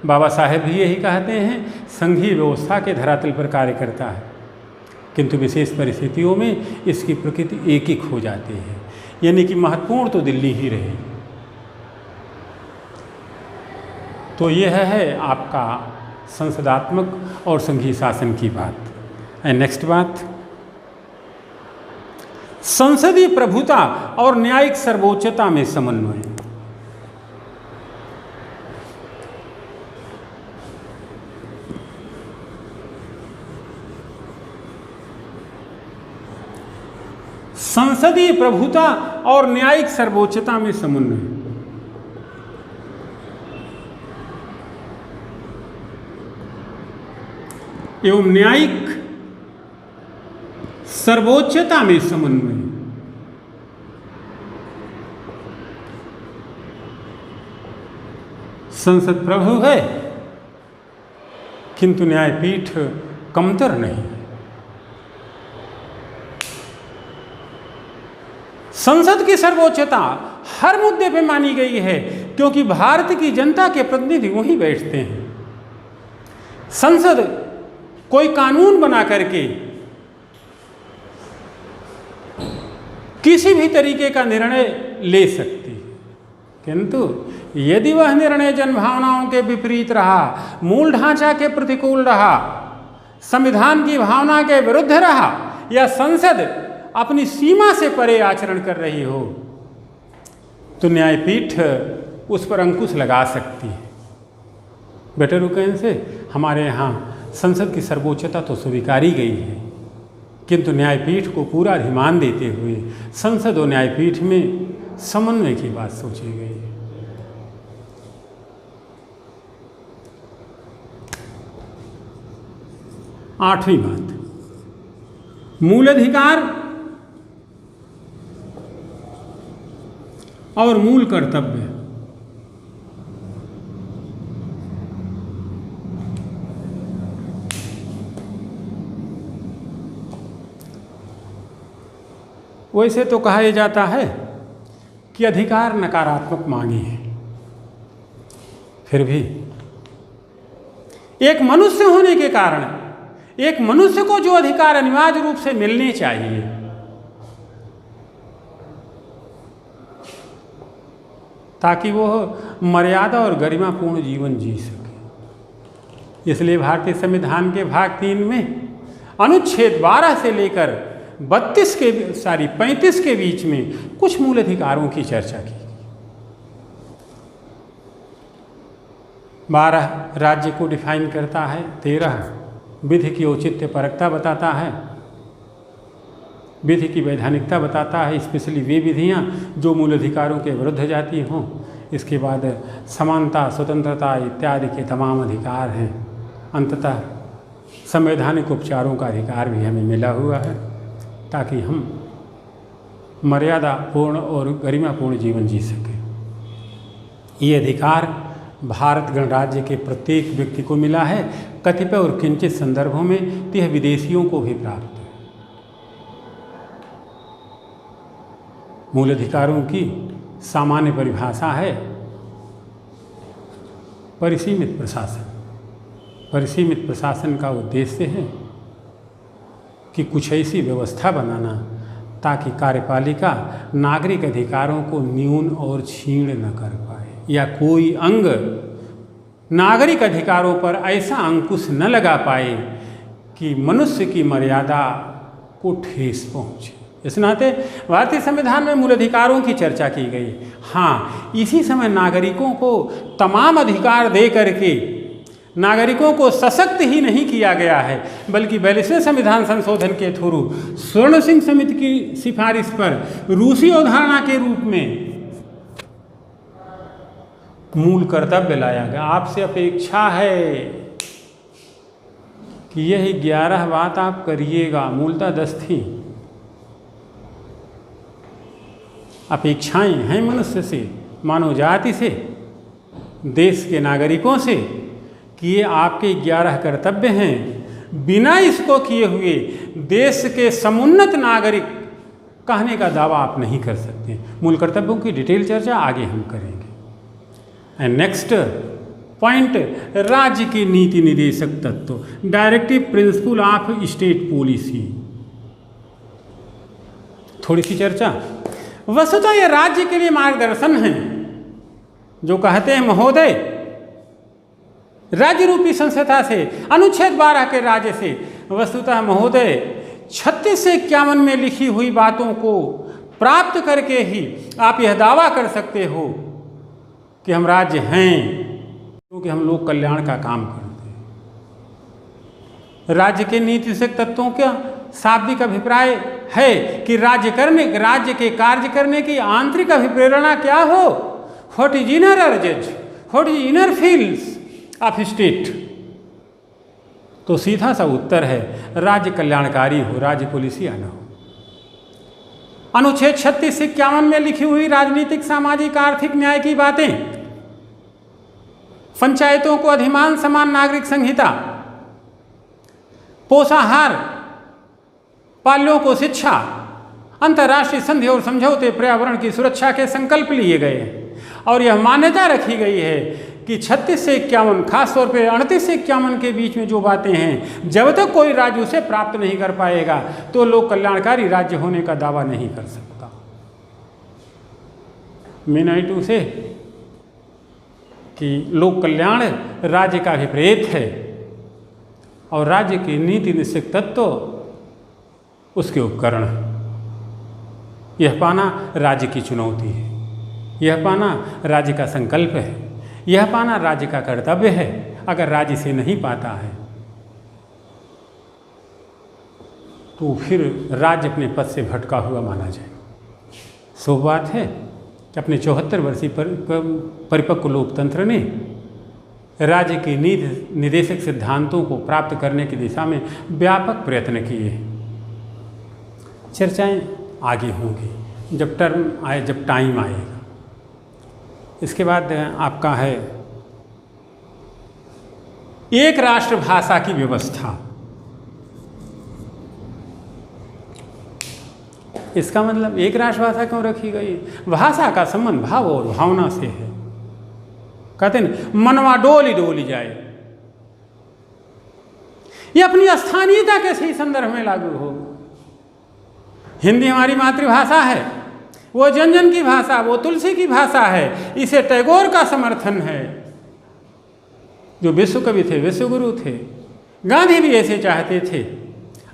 बाबा साहेब भी यही कहते हैं, संघीय व्यवस्था के धरातल पर कार्य करता है, किंतु विशेष परिस्थितियों में इसकी प्रकृति एकिक हो जाती है, यानी कि महत्वपूर्ण तो दिल्ली ही रहे। तो यह है आपका संसदात्मक और संघीय शासन की बात। नेक्स्ट बात, संसदीय प्रभुता और न्यायिक सर्वोच्चता में समन्वय। संसदीय प्रभुता और न्यायिक सर्वोच्चता में समन्वय। एवं न्यायिक सर्वोच्चता में समन्वय। संसद प्रभु है किंतु न्यायपीठ कमतर नहीं। संसद की सर्वोच्चता हर मुद्दे पे मानी गई है, क्योंकि भारत की जनता के प्रतिनिधि वहीं बैठते हैं। संसद कोई कानून बना करके किसी भी तरीके का निर्णय ले सकती है, किंतु यदि वह निर्णय जनभावनाओं के विपरीत रहा, मूल ढांचा के प्रतिकूल रहा, संविधान की भावना के विरुद्ध रहा, या संसद अपनी सीमा से परे आचरण कर रही हो, तो न्यायपीठ उस पर अंकुश लगा सकती है। बेटर रुकन से हमारे यहाँ संसद की सर्वोच्चता तो स्वीकारी गई है, किंतु न्यायपीठ को पूरा अधिमान देते हुए संसद और न्यायपीठ में समन्वय की बात सोची गई है। आठवीं बात, मूल अधिकार और मूल कर्तव्य। वैसे तो कहा जाता है कि अधिकार नकारात्मक मांगे हैं, फिर भी एक मनुष्य होने के कारण एक मनुष्य को जो अधिकार अनिवार्य रूप से मिलने चाहिए, ताकि वो मर्यादा और गरिमापूर्ण जीवन जी सके। इसलिए भारतीय संविधान के भाग 3 में अनुच्छेद 12 से लेकर 35 के बीच में कुछ मूल अधिकारों की चर्चा की। 12 राज्य को डिफाइन करता है, 13 विधि की औचित्य परकता बताता है, विधि की वैधानिकता बताता है, स्पेशली वे विधियाँ जो मूल अधिकारों के विरुद्ध जाती हों। इसके बाद समानता, स्वतंत्रता इत्यादि के तमाम अधिकार हैं। अंततः संवैधानिक उपचारों का अधिकार भी हमें मिला हुआ है, ताकि हम मर्यादापूर्ण और गरिमापूर्ण जीवन जी सकें। ये अधिकार भारत गणराज्य के प्रत्येक व्यक्ति को मिला है। कतिपय और किंचित संदर्भों में यह विदेशियों को भी प्राप्त है। मूल अधिकारों की सामान्य परिभाषा है परिसीमित प्रशासन। परिसीमित प्रशासन का उद्देश्य है कि कुछ ऐसी व्यवस्था बनाना ताकि कार्यपालिका नागरिक अधिकारों को न्यून और क्षीण न कर पाए, या कोई अंग नागरिक अधिकारों पर ऐसा अंकुश न लगा पाए कि मनुष्य की मर्यादा को ठेस पहुँचे। इस नाते भारतीय संविधान में मूल अधिकारों की चर्चा की गई। हाँ, इसी समय नागरिकों को तमाम अधिकार दे करके नागरिकों को सशक्त ही नहीं किया गया है, बल्कि 42वें संविधान संशोधन के थ्रू स्वर्ण सिंह समिति की सिफारिश पर रूसी अवधारणा के रूप में मूल कर्तव्य लाया गया। आपसे अपेक्षा है कि यही 11 बात आप करिएगा। मूलतः 10 थी। अपेक्षाएं हैं मनुष्य से, मानव जाति से, देश के नागरिकों से कि ये आपके 11 कर्तव्य हैं। बिना इसको किए हुए देश के समुन्नत नागरिक कहने का दावा आप नहीं कर सकते। मूल कर्तव्यों की डिटेल चर्चा आगे हम करेंगे। एंड नेक्स्ट पॉइंट, राज्य के नीति निदेशक तत्व, directive principle of state policy. थोड़ी सी चर्चा। वस्तुतः ये राज्य के लिए मार्गदर्शन है। जो कहते हैं महोदय, राज्य रूपी संस्था से, अनुच्छेद 12 के राज्य से, वस्तुतः महोदय 36 से 51 में लिखी हुई बातों को प्राप्त करके ही आप यह दावा कर सकते हो कि हम राज्य हैं, क्योंकि हम लोक कल्याण का काम करते हैं। राज्य के नीतिशक तत्वों का शाब्दिक अभिप्राय है कि राज्य के कार्य करने की आंतरिक अभिप्रेरणा क्या हो। What is inner urges, what is inner fields of state. तो सीधा सा उत्तर है राज्य कल्याणकारी हो, राज्य पॉलिसी आना हो। अनुच्छेद 36 से 51 में लिखी हुई राजनीतिक, सामाजिक, आर्थिक न्याय की बातें, पंचायतों को अधिमान समान नागरिक संहिता, पोषाहार, पाल्यों को शिक्षा, अंतर्राष्ट्रीय संधि और समझौते, पर्यावरण की सुरक्षा के संकल्प लिए गए हैं। और यह मान्यता रखी गई है कि 36 से 51, खासतौर पे 38 से 51 के बीच में जो बातें हैं, जब तक कोई राज्य उसे प्राप्त नहीं कर पाएगा तो लोक कल्याणकारी राज्य होने का दावा नहीं कर सकता। मीन 2 से कि लोक कल्याण राज्य का अभिप्रेत है और राज्य की नीति निश्चित तत्व उसके उपकरण है। यह पाना राज्य की चुनौती है, यह पाना राज्य का संकल्प है, यह पाना राज्य का कर्तव्य है। अगर राज्य से नहीं पाता है तो फिर राज्य अपने पद से भटका हुआ माना जाए। सो बात है कि अपने 74 वर्षीय परिपक्व लोकतंत्र ने राज्य के नीति निदेशक सिद्धांतों को प्राप्त करने की दिशा में व्यापक प्रयत्न किए। चर्चाएं आगे होंगी जब टर्म आए, जब टाइम आएगा। इसके बाद आपका है एक राष्ट्र भाषा की व्यवस्था। इसका मतलब एक राष्ट्रभाषा क्यों रखी गई? भाषा का संबंध भाव और भावना से है। कहते हैं मनवा डोली डोली जाए, ये अपनी स्थानीयता के सही संदर्भ में लागू हो। हिंदी हमारी मातृभाषा है, वो जन जन की भाषा, वो तुलसी की भाषा है, इसे टैगोर का समर्थन है, जो विश्व कवि थे, विश्व गुरु थे। गांधी भी ऐसे चाहते थे।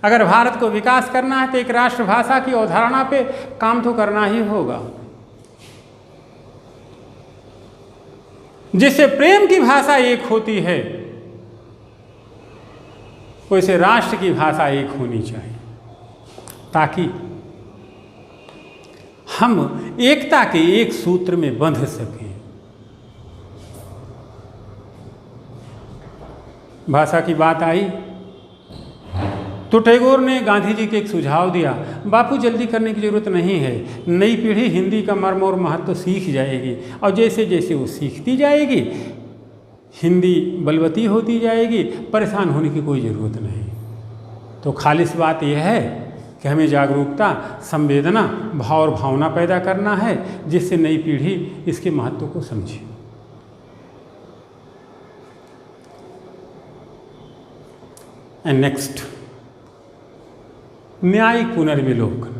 अगर भारत को विकास करना है तो एक राष्ट्रभाषा की अवधारणा पे काम तो करना ही होगा, जिससे प्रेम की भाषा एक होती है, वैसे राष्ट्र की भाषा एक होनी चाहिए, ताकि हम एकता के एक सूत्र में बंध सकें। भाषा की बात आई तो टैगोर ने गांधी जी के एक सुझाव दिया, बापू जल्दी करने की ज़रूरत नहीं है, नई पीढ़ी हिंदी का मर्म और महत्व सीख जाएगी, और जैसे जैसे वो सीखती जाएगी हिंदी बलवती होती जाएगी, परेशान होने की कोई ज़रूरत नहीं। तो खालिस बात यह है कि हमें जागरूकता, संवेदना, भाव और भावना पैदा करना है, जिससे नई पीढ़ी इसके महत्व को समझे। एंड नेक्स्ट, न्यायिक पुनर्विलोकन।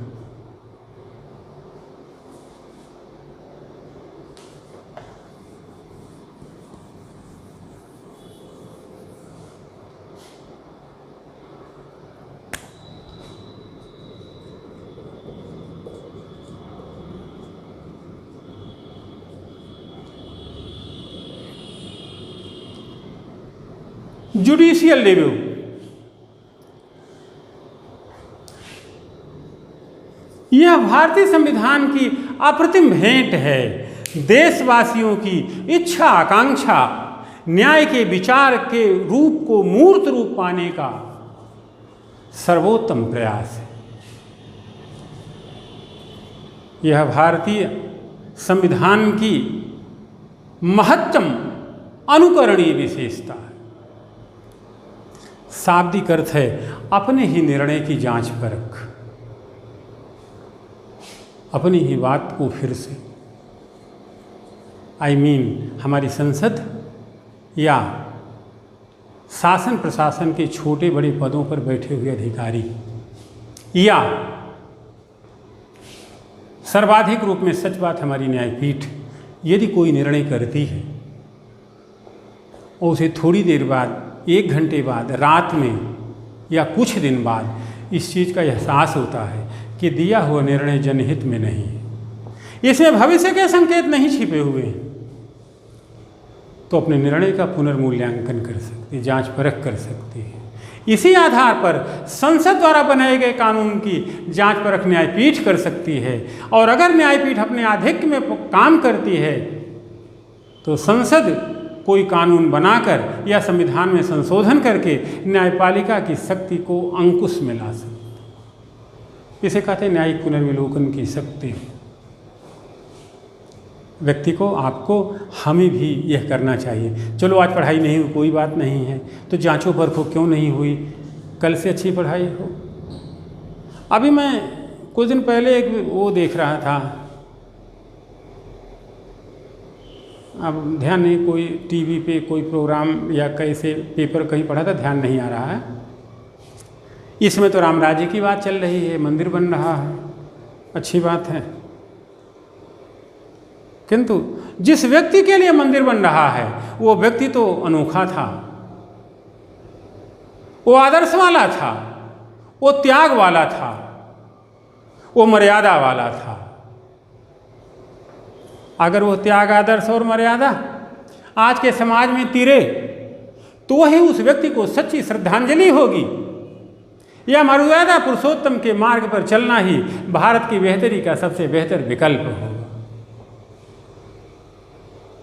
जुडिशियल रिव्यू, यह भारतीय संविधान की अप्रतिम भेंट है। देशवासियों की इच्छा आकांक्षा न्याय के विचार के रूप को मूर्त रूप पाने का सर्वोत्तम प्रयास है। यह भारतीय संविधान की महत्तम अनुकरणीय विशेषता है। शाब्दिक अर्थ है अपने ही निर्णय की जांच परख, अपनी ही बात को फिर से, हमारी संसद या शासन प्रशासन के छोटे बड़े पदों पर बैठे हुए अधिकारी या सर्वाधिक रूप में सच बात हमारी न्यायपीठ यदि कोई निर्णय करती है और उसे थोड़ी देर बाद, 1 घंटे बाद, रात में या कुछ दिन बाद इस चीज़ का एहसास होता है कि दिया हुआ निर्णय जनहित में नहीं है, इसमें भविष्य के संकेत नहीं छिपे हुए हैं, तो अपने निर्णय का पुनर्मूल्यांकन कर सकती है, जांच परख कर सकती है। इसी आधार पर संसद द्वारा बनाए गए कानून की जांच परख न्यायपीठ कर सकती है, और अगर न्यायपीठ अपने आधिक्य में काम करती है तो संसद कोई कानून बनाकर या संविधान में संशोधन करके न्यायपालिका की शक्ति को अंकुश में ला सकती है। इसे कहते हैं न्यायिक पुनर्विलोकन की शक्ति। व्यक्ति को, आपको, हमें भी यह करना चाहिए। चलो आज पढ़ाई नहीं हुई, कोई बात नहीं है, तो जांचों परखो क्यों नहीं हुई, कल से अच्छी पढ़ाई हो। अभी मैं कुछ दिन पहले एक वो देख रहा था, अब ध्यान नहीं, कोई टीवी पे कोई प्रोग्राम या कैसे पेपर कहीं पढ़ा था, ध्यान नहीं आ रहा है। इसमें तो राम राज्य की बात चल रही है, मंदिर बन रहा है, अच्छी बात है, किंतु जिस व्यक्ति के लिए मंदिर बन रहा है वो व्यक्ति तो अनोखा था, वो आदर्श वाला था, वो त्याग वाला था, वो मर्यादा वाला था। अगर वो त्याग, आदर्श और मर्यादा आज के समाज में तिरे तो वही उस व्यक्ति को सच्ची श्रद्धांजलि होगी। यह मर्यादा पुरुषोत्तम के मार्ग पर चलना ही भारत की बेहतरी का सबसे बेहतर विकल्प होगा।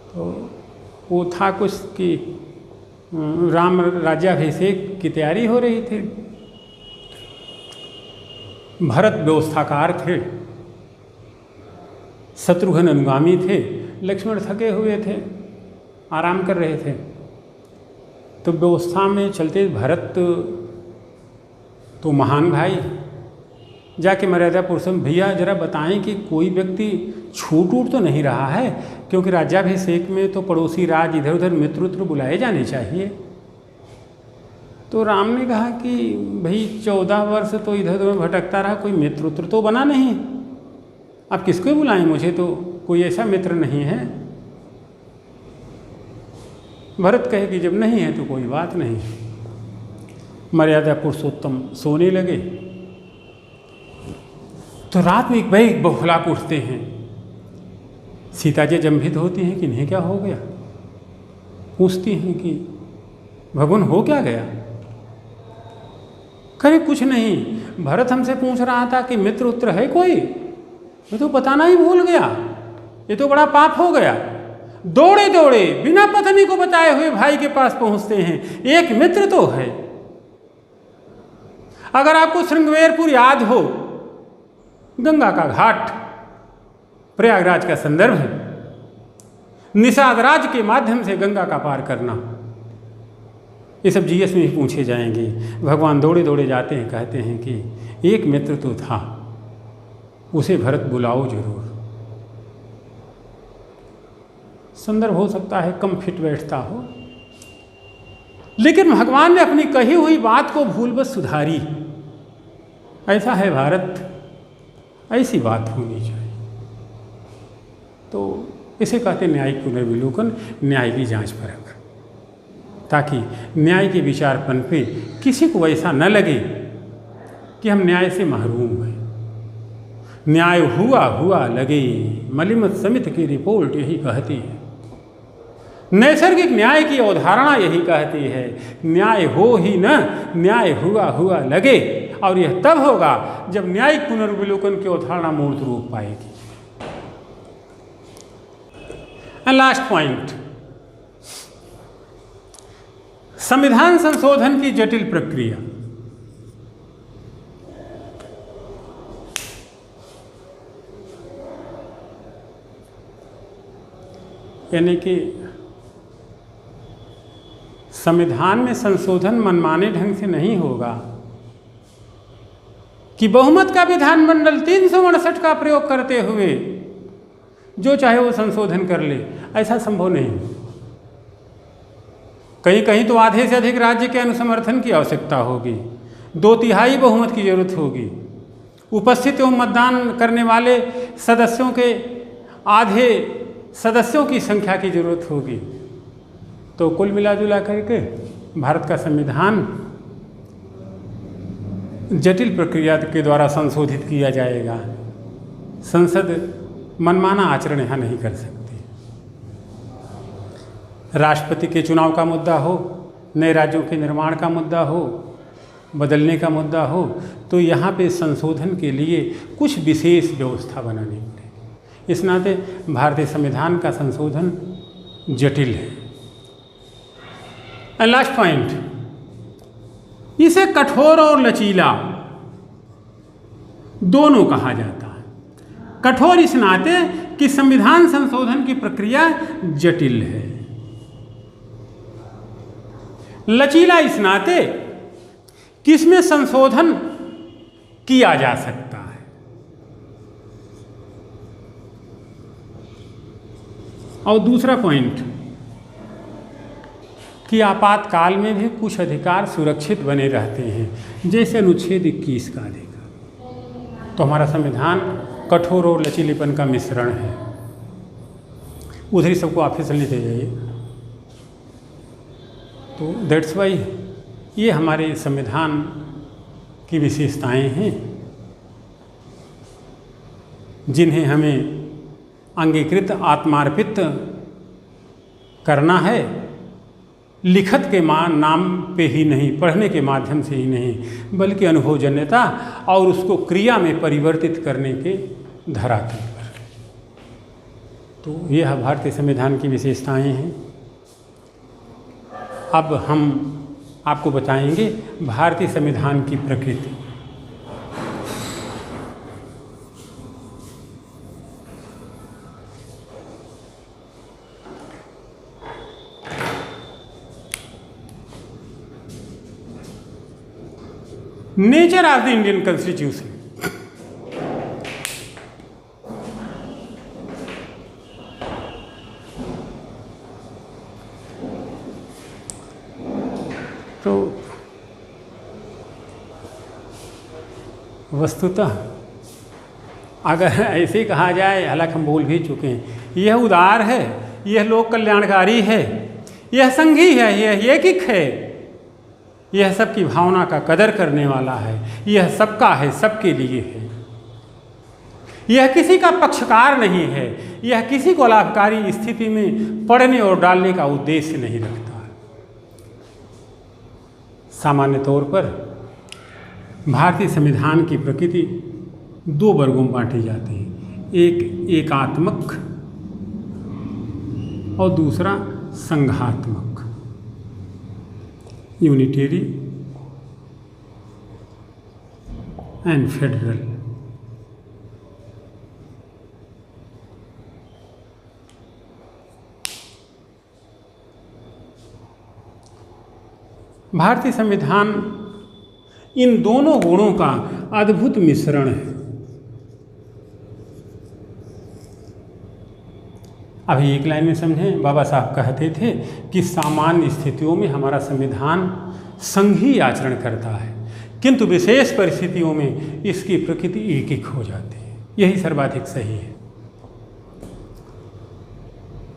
तो वो था कुछ कि राम राज्याभिषेक की तैयारी हो रही थी, भरत व्यवस्थाकार थे, शत्रुघ्न अनुगामी थे, लक्ष्मण थके हुए थे, आराम कर रहे थे। तो व्यवस्था में चलते भरत तो महान भाई, जाके मर्यादा पुरुषोत्तम भैया जरा बताएं कि कोई व्यक्ति छूट उट तो नहीं रहा है, क्योंकि राज्याभिषेक में तो पड़ोसी राज इधर उधर मित्र उत्र बुलाए जाने चाहिए। तो राम ने कहा कि भाई 14 वर्ष तो इधर उधर भटकता रहा, कोई मित्र उत्र तो बना नहीं, आप किसको बुलाएं, मुझे तो कोई ऐसा मित्र नहीं है। भरत कहे कि जब नहीं है तो कोई बात नहीं। मर्यादा पुरुषोत्तम सोने लगे तो रात में एक बौखलाहट उठते हैं। सीता जी जंभित होती हैं कि इन्हें क्या हो गया, पूछती हैं कि भगवान हो क्या गया। करे कुछ नहीं, भरत हमसे पूछ रहा था कि मित्र उत्र है कोई, मैं तो बताना ही भूल गया, ये तो बड़ा पाप हो गया। दौड़े दौड़े बिना पत्नी को बताए हुए भाई के पास पहुंचते हैं, एक मित्र तो है। अगर आपको श्रृंगवेरपुर याद हो, गंगा का घाट प्रयागराज का संदर्भ है, निषाद राज के माध्यम से गंगा का पार करना, ये सब जीएस में ही पूछे जाएंगे। भगवान दौड़े दौड़े जाते हैं, कहते हैं कि एक मित्र तो था, उसे भरत बुलाओ जरूर। संदर्भ हो सकता है कम फिट बैठता हो, लेकिन भगवान ने अपनी कही हुई बात को भूलवश सुधारी। ऐसा है भारत, ऐसी बात होनी चाहिए। तो इसे कहते हैं न्यायिक पुनर्विलोकन, न्याय की जांच परख, ताकि न्याय के विचारपन पे किसी को ऐसा न लगे कि हम न्याय से महरूम हैं। न्याय हुआ हुआ लगे, मलिमत समिति की रिपोर्ट यही कहती है। नैसर्गिक न्याय की अवधारणा यही कहती है, न्याय हो ही न, न्याय हुआ हुआ लगे। और यह तब होगा जब न्यायिक पुनर्विलोकन की अवधारणा मूर्त रूप पाएगी। लास्ट पॉइंट, संविधान संशोधन की जटिल प्रक्रिया। यानी कि संविधान में संशोधन मनमाने ढंग से नहीं होगा कि बहुमत का विधानमंडल 368 का प्रयोग करते हुए जो चाहे वो संशोधन कर ले, ऐसा संभव नहीं। कहीं कहीं तो आधे से अधिक राज्य के अनुसमर्थन की आवश्यकता होगी, 2/3 बहुमत की जरूरत होगी, उपस्थित एवं मतदान करने वाले सदस्यों के आधे सदस्यों की संख्या की जरूरत होगी। तो कुल मिला जुला करके भारत का संविधान जटिल प्रक्रिया के द्वारा संशोधित किया जाएगा। संसद मनमाना आचरण यहाँ नहीं कर सकती। राष्ट्रपति के चुनाव का मुद्दा हो, नए राज्यों के निर्माण का मुद्दा हो, बदलने का मुद्दा हो, तो यहाँ पे संशोधन के लिए कुछ विशेष व्यवस्था बनानी पड़ेगी। इस नाते भारतीय संविधान का संशोधन जटिल है। एंड लास्ट पॉइंट, इसे कठोर और लचीला दोनों कहा जाता है। कठोर इस नाते कि संविधान संशोधन की प्रक्रिया जटिल है, लचीला इस नाते कि इसमें संशोधन किया जा सकता है। और दूसरा पॉइंट कि आपातकाल में भी कुछ अधिकार सुरक्षित बने रहते हैं, जैसे अनुच्छेद 21 का अधिकार। तो हमारा संविधान कठोर और लचीलेपन का मिश्रण है। उधर ही सबको ऑफिस लेते जाइए। तो दैट्स वाई ये हमारे संविधान की विशेषताएं हैं, जिन्हें हमें अंगीकृत आत्मार्पित करना है। लिखत के नाम पे ही नहीं, पढ़ने के माध्यम से ही नहीं, बल्कि अनुभवजन्यता और उसको क्रिया में परिवर्तित करने के धरातल पर। तो यह भारतीय संविधान की विशेषताएं हैं। अब हम आपको बताएंगे भारतीय संविधान की प्रकृति। Nature of the Indian constitution. तो वस्तुतः अगर ऐसे कहा जाए, हालांकि हम बोल भी चुके हैं, यह उदार है, यह लोक कल्याणकारी है, यह संघी है, यह एकिक है, यह सबकी भावना का कदर करने वाला है, यह सबका है, सबके लिए है, यह किसी का पक्षकार नहीं है, यह किसी को लाभकारी स्थिति में पड़ने और डालने का उद्देश्य नहीं रखता। सामान्य तौर पर भारतीय संविधान की प्रकृति दो वर्गों में बांटी जाती है, एक एकात्मक और दूसरा संघात्मक, यूनिटेरी एंड फेडरल। भारतीय संविधान इन दोनों गुणों का अद्भुत मिश्रण है। अभी एक लाइन में समझें, बाबा साहब कहते थे कि सामान्य स्थितियों में हमारा संविधान संघीय आचरण करता है, किंतु विशेष परिस्थितियों में इसकी प्रकृति एकिक हो जाती है। यही सर्वाधिक सही है।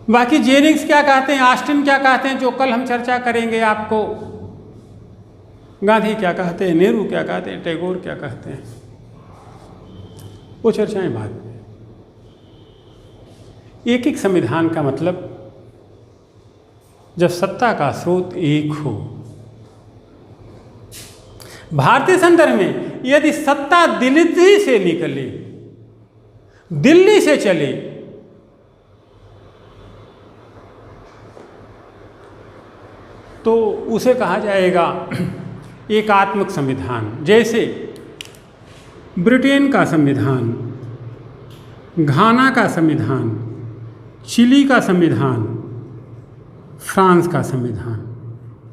बाकी जेनिंग्स क्या कहते हैं, ऑस्टिन क्या कहते हैं, जो कल हम चर्चा करेंगे, आपको गांधी क्या कहते हैं, नेहरू क्या कहते हैं, टैगोर क्या कहते हैं, वो चर्चाएं बाद में। एकिक संविधान का मतलब जब सत्ता का स्रोत एक हो। भारतीय संदर्भ में यदि सत्ता दिल्ली से निकले, दिल्ली से चले, तो उसे कहा जाएगा एकात्मक संविधान। जैसे ब्रिटेन का संविधान, घाना का संविधान, चिली का संविधान, फ्रांस का संविधान,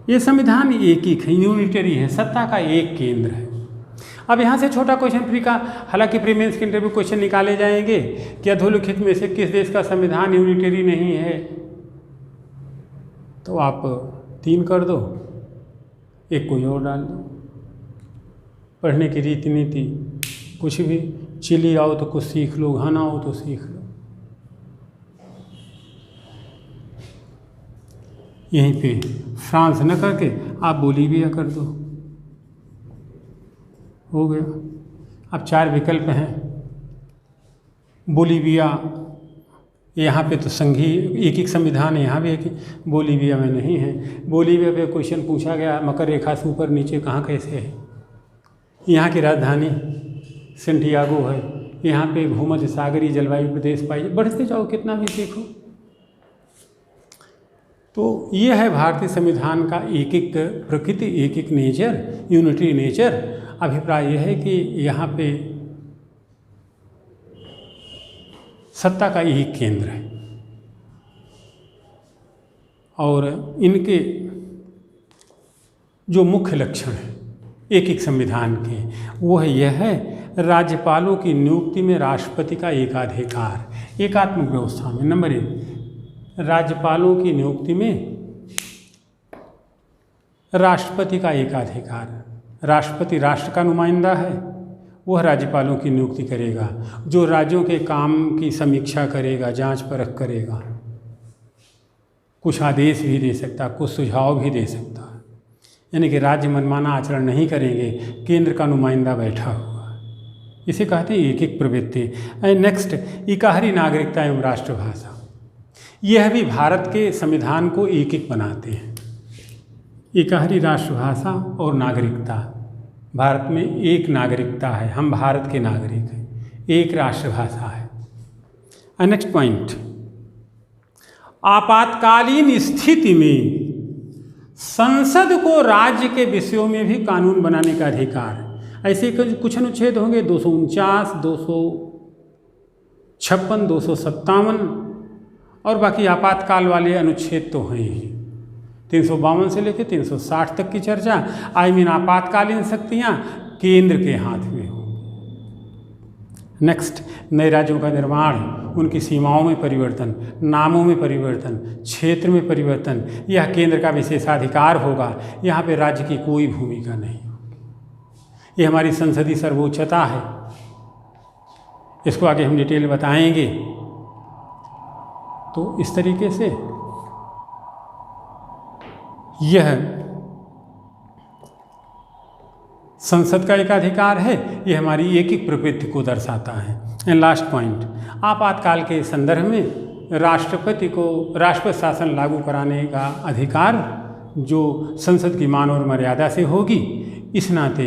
ये संविधान एकिक है, यूनिटरी है, सत्ता का एक केंद्र है। अब यहाँ से छोटा क्वेश्चन फ्री का, हालांकि प्री मेंस के इंटरव्यू क्वेश्चन निकाले जाएंगे कि अधोलिखित में से किस देश का संविधान यूनिटरी नहीं है, तो आप 3 कर दो, एक कोई और डाल दो। पढ़ने की रीति नीति कुछ भी, चिली आओ तो कुछ सीख लो, घाना आओ तो सीख लो। यहीं पे फ्रांस न करके आप बोलीविया कर दो, हो गया। अब 4 विकल्प हैं। बोलीविया, यहाँ पे तो संघीय एकिक संविधान है, यहाँ भी एक, बोलीविया में नहीं है। बोलीविया पे क्वेश्चन पूछा गया, मकर रेखा से ऊपर नीचे कहाँ कैसे है। यहाँ की राजधानी सेंटियागो है, यहाँ पे भूमध्य सागरीय जलवायु प्रदेश पाई। बढ़ते जाओ, कितना भी सीखो। तो ये है भारतीय संविधान का एकिक प्रकृति, एकिक नेचर, यूनिटरी नेचर। अभिप्राय यह है कि यहाँ पे सत्ता का एक केंद्र है और इनके जो मुख्य लक्षण हैं एकिक संविधान के, वो है यह है राज्यपालों की नियुक्ति में राष्ट्रपति का एकाधिकार। एकात्मक व्यवस्था में नंबर 1, राज्यपालों की नियुक्ति में राष्ट्रपति का एकाधिकार। राष्ट्रपति राष्ट्र का नुमाइंदा है, वह राज्यपालों की नियुक्ति करेगा, जो राज्यों के काम की समीक्षा करेगा, जांच परख करेगा, कुछ आदेश भी दे सकता, कुछ सुझाव भी दे सकता। यानी कि राज्य मनमाना आचरण नहीं करेंगे, केंद्र का नुमाइंदा बैठा हुआ। इसे कहते हैं एकिक प्रवृत्ति। नेक्स्ट, इकाहरी नागरिकता एवं राष्ट्रभाषा। यह भी भारत के संविधान को एकिक बनाते हैं। इकाहरी राष्ट्रभाषा और नागरिकता। भारत में एक नागरिकता है, हम भारत के नागरिक हैं, एक राष्ट्रभाषा है। नेक्स्ट पॉइंट, आपातकालीन स्थिति में संसद को राज्य के विषयों में भी कानून बनाने का अधिकार। ऐसे कुछ अनुच्छेद होंगे, 249, 256, 257 और बाकी आपातकाल वाले अनुच्छेद तो हैं ही। 352 से लेकर 360 तक की चर्चा, आपातकालीन शक्तियाँ केंद्र के हाथ में होंगी। नेक्स्ट, नए राज्यों का निर्माण, उनकी सीमाओं में परिवर्तन, नामों में परिवर्तन, क्षेत्र में परिवर्तन, यह केंद्र का विशेषाधिकार होगा। यहाँ पे राज्य की कोई भूमिका नहीं होगी। ये हमारी संसदीय सर्वोच्चता है। इसको आगे हम डिटेल में बताएंगे। तो इस तरीके से यह संसद का एक अधिकार है। ये हमारी एकीक प्रवृत्ति को दर्शाता है। एंड लास्ट पॉइंट, आपातकाल के संदर्भ में राष्ट्रपति को राष्ट्रपति शासन लागू कराने का अधिकार जो संसद की मान और मर्यादा से होगी। इस नाते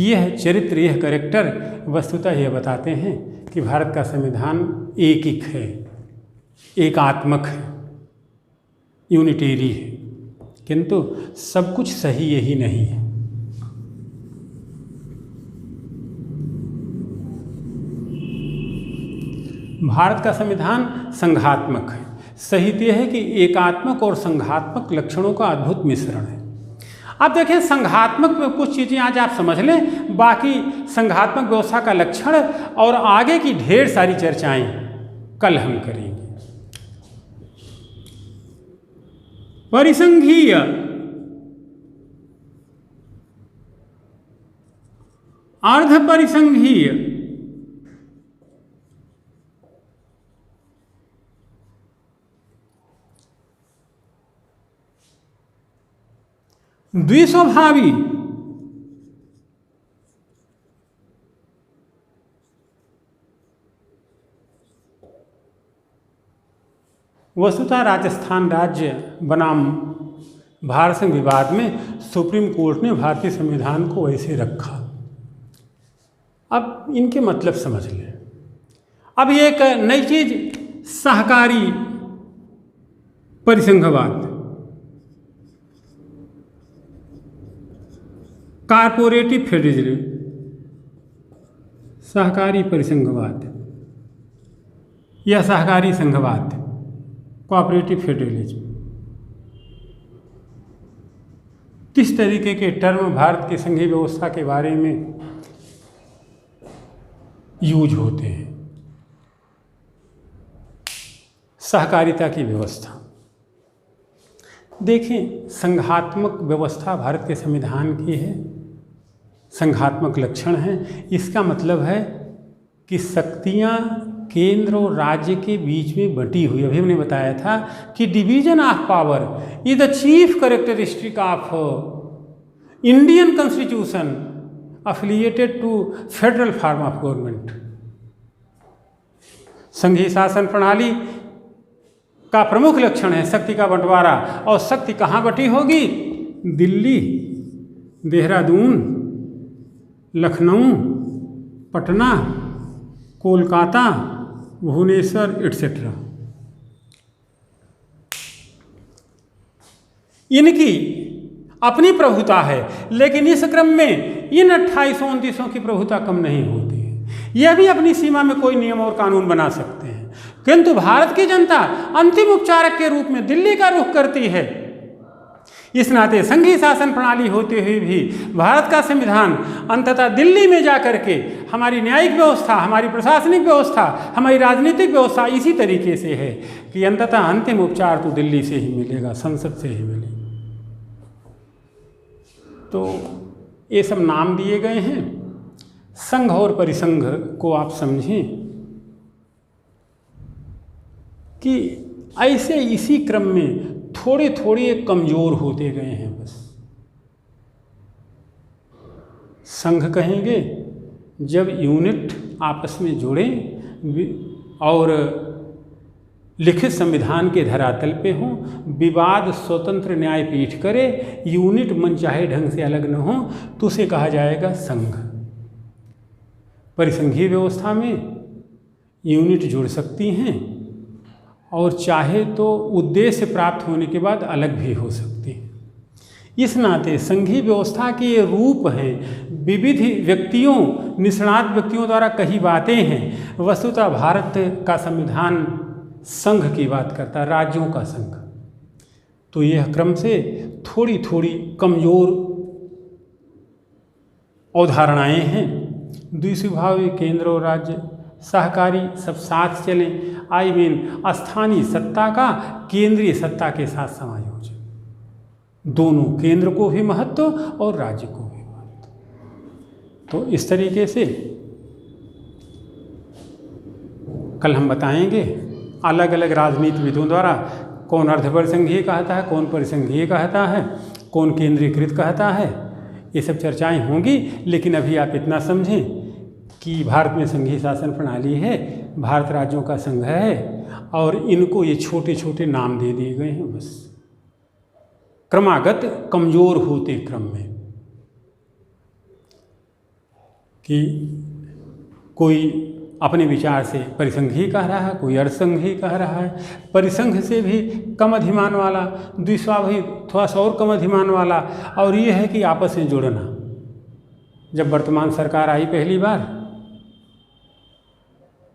यह चरित्र, यह कैरेक्टर वस्तुतः यह बताते हैं कि भारत का संविधान एकीक है, एकात्मक है, यूनिटेरी है। किंतु सब कुछ सही यही नहीं है। भारत का संविधान संघात्मक है। सही तो है कि एकात्मक और संघात्मक लक्षणों का अद्भुत मिश्रण है। अब देखिए, संघात्मक में कुछ चीज़ें आज आप समझ लें, बाकी संघात्मक व्यवस्था का लक्षण और आगे की ढेर सारी चर्चाएं कल हम करेंगे। परिसंघीय अर्ध परिसंघीय द्विस्वभावी वस्तुतः राजस्थान राज्य बनाम भारत संघ विवाद में सुप्रीम कोर्ट ने भारतीय संविधान को ऐसे रखा। अब इनके मतलब समझ लें। अब ये एक नई चीज, सहकारी परिसंघवाद, कारपोरेटिव फेडरलिज्म, सहकारी परिसंघवाद या सहकारी संघवाद, कोऑपरेटिव फेडरलिज्म, किस तरीके के टर्म भारत की संघीय व्यवस्था के बारे में यूज होते हैं। सहकारिता की व्यवस्था देखें, संघात्मक व्यवस्था भारत के संविधान की है, संघात्मक लक्षण है। इसका मतलब है कि शक्तियां केंद्र और राज्य के बीच में बटी हुई। अभी हमने बताया था कि division of power is the chief characteristic of Indian constitution affiliated to federal form of government. संघीय शासन प्रणाली का प्रमुख लक्षण है शक्ति का बंटवारा। और शक्ति कहाँ बटी होगी? दिल्ली, देहरादून, लखनऊ, पटना, कोलकाता, भुवनेश्वर एटसेट्रा। इनकी अपनी प्रभुता है, लेकिन इस क्रम में इन 28-29 की प्रभुता कम नहीं होती है। यह भी अपनी सीमा में कोई नियम और कानून बना सकते हैं, किंतु भारत की जनता अंतिम उपचारक के रूप में दिल्ली का रुख करती है। इस नाते संघीय शासन प्रणाली होते हुए भी भारत का संविधान अंततः दिल्ली में जाकर के हमारी न्यायिक व्यवस्था, हमारी प्रशासनिक व्यवस्था, हमारी राजनीतिक व्यवस्था इसी तरीके से है कि अंततः अंतिम उपचार तो दिल्ली से ही मिलेगा, संसद से ही मिलेगा। तो ये सब नाम दिए गए हैं। संघ और परिसंघ को आप समझें कि ऐसे इसी क्रम में थोड़े थोड़े कमजोर होते गए हैं। बस संघ कहेंगे जब यूनिट आपस में जुड़े और लिखित संविधान के धरातल पे हों, विवाद स्वतंत्र न्यायपीठ करे, यूनिट मनचाहे ढंग से अलग न हो, तो उसे कहा जाएगा संघ। परिसंघीय व्यवस्था में यूनिट जुड़ सकती हैं और चाहे तो उद्देश्य प्राप्त होने के बाद अलग भी हो सकती हैं। इस नाते संघीय व्यवस्था के ये रूप हैं, विविध व्यक्तियों, निष्णात व्यक्तियों द्वारा कही बातें हैं। वस्तुतः भारत का संविधान संघ की बात करता है, राज्यों का संघ। तो यह क्रम से थोड़ी थोड़ी कमजोर अवधारणाएं हैं। द्विस्वभावी केंद्र और राज्य, सहकारी सब साथ चलें। आई मीन स्थानीय सत्ता का केंद्रीय सत्ता के साथ समायोजन, दोनों, केंद्र को भी महत्व और राज्य को भी महत्व। तो इस तरीके से कल हम बताएंगे अलग अलग राजनीतिविदों द्वारा कौन अर्धपरिसंघीय कहता है, कौन परिसंघीय कहता है, कौन केंद्रीकृत कहता है। ये सब चर्चाएं होंगी, लेकिन अभी आप इतना समझें कि भारत में संघीय शासन प्रणाली है, भारत राज्यों का संघ है, और इनको ये छोटे छोटे नाम दे दिए गए हैं बस, क्रमागत कमजोर होते क्रम में, कि कोई अपने विचार से परिसंघीय कह रहा है, कोई अर्धसंघीय कह रहा है, परिसंघ से भी कम अधिमान वाला, द्विस्वाभी थोड़ा सा और कम अधिमान वाला, और ये है कि आपस में जुड़ना। जब वर्तमान सरकार आई पहली बार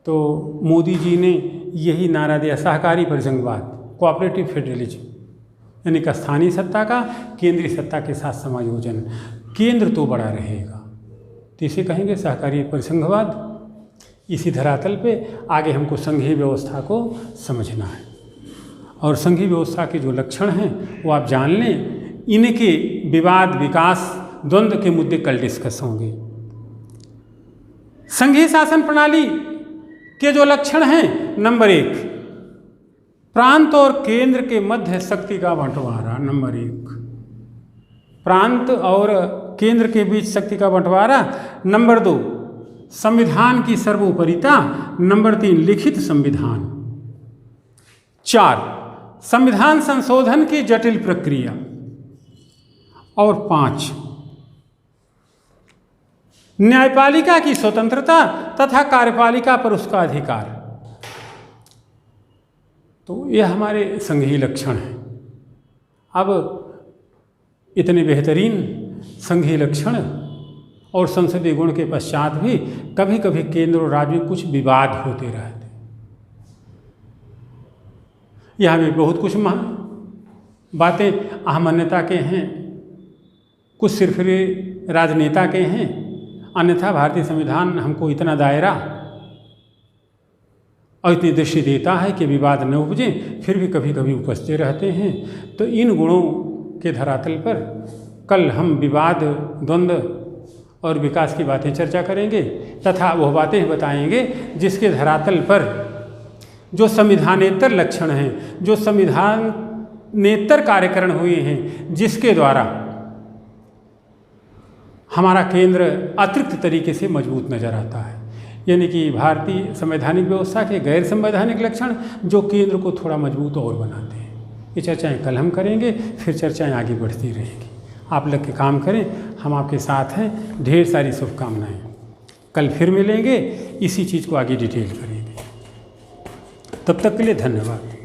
तो मोदी जी ने यही नारा दिया, सहकारी परिसंघवाद, कोऑपरेटिव फेडरलिज्म, यानी कि स्थानीय सत्ता का केंद्रीय सत्ता के साथ समायोजन। केंद्र तो बड़ा रहेगा, तो इसे कहेंगे सहकारी परिसंघवाद। इसी धरातल पे आगे हमको संघीय व्यवस्था को समझना है, और संघीय व्यवस्था के जो लक्षण हैं वो आप जान लें। इनके विवाद, विकास, द्वंद्व के मुद्दे कल डिस्कस होंगे। संघीय शासन प्रणाली के जो लक्षण हैं, नंबर 1, प्रांत और केंद्र के मध्य शक्ति का बंटवारा। नंबर 1, प्रांत और केंद्र के बीच शक्ति का बंटवारा। नंबर 2, संविधान की सर्वोपरिता। नंबर 3, लिखित संविधान। 4, संविधान संशोधन की जटिल प्रक्रिया। और 5, न्यायपालिका की स्वतंत्रता तथा कार्यपालिका पर उसका अधिकार। तो यह हमारे संघीय लक्षण हैं। अब इतने बेहतरीन संघीय लक्षण और संसदीय गुण के पश्चात भी कभी कभी केंद्र और राज्य में कुछ विवाद होते रहते। यहाँ भी बहुत कुछ बातें अहमन्यता के हैं, कुछ सिर्फ राजनेता के हैं, अन्यथा भारतीय संविधान हमको इतना दायरा और इतनी दृष्टि देता है कि विवाद न उपजे, फिर भी कभी कभी उपजते रहते हैं। तो इन गुणों के धरातल पर कल हम विवाद, द्वंद्व और विकास की बातें चर्चा करेंगे, तथा वह बातें बताएंगे जिसके धरातल पर जो संविधानेतर लक्षण हैं, जो संविधानेतर कार्यकरण हुए हैं, जिसके द्वारा हमारा केंद्र अतिरिक्त तरीके से मजबूत नजर आता है। यानी कि भारतीय संवैधानिक व्यवस्था के गैर संवैधानिक लक्षण जो केंद्र को थोड़ा मजबूत और बनाते हैं। ये चर्चाएं कल हम करेंगे, फिर चर्चाएं आगे बढ़ती रहेंगी। आप लग के काम करें, हम आपके साथ हैं। ढेर सारी शुभकामनाएं। कल फिर मिलेंगे, इसी चीज़ को आगे डिटेल करेंगे। तब तक के लिए धन्यवाद।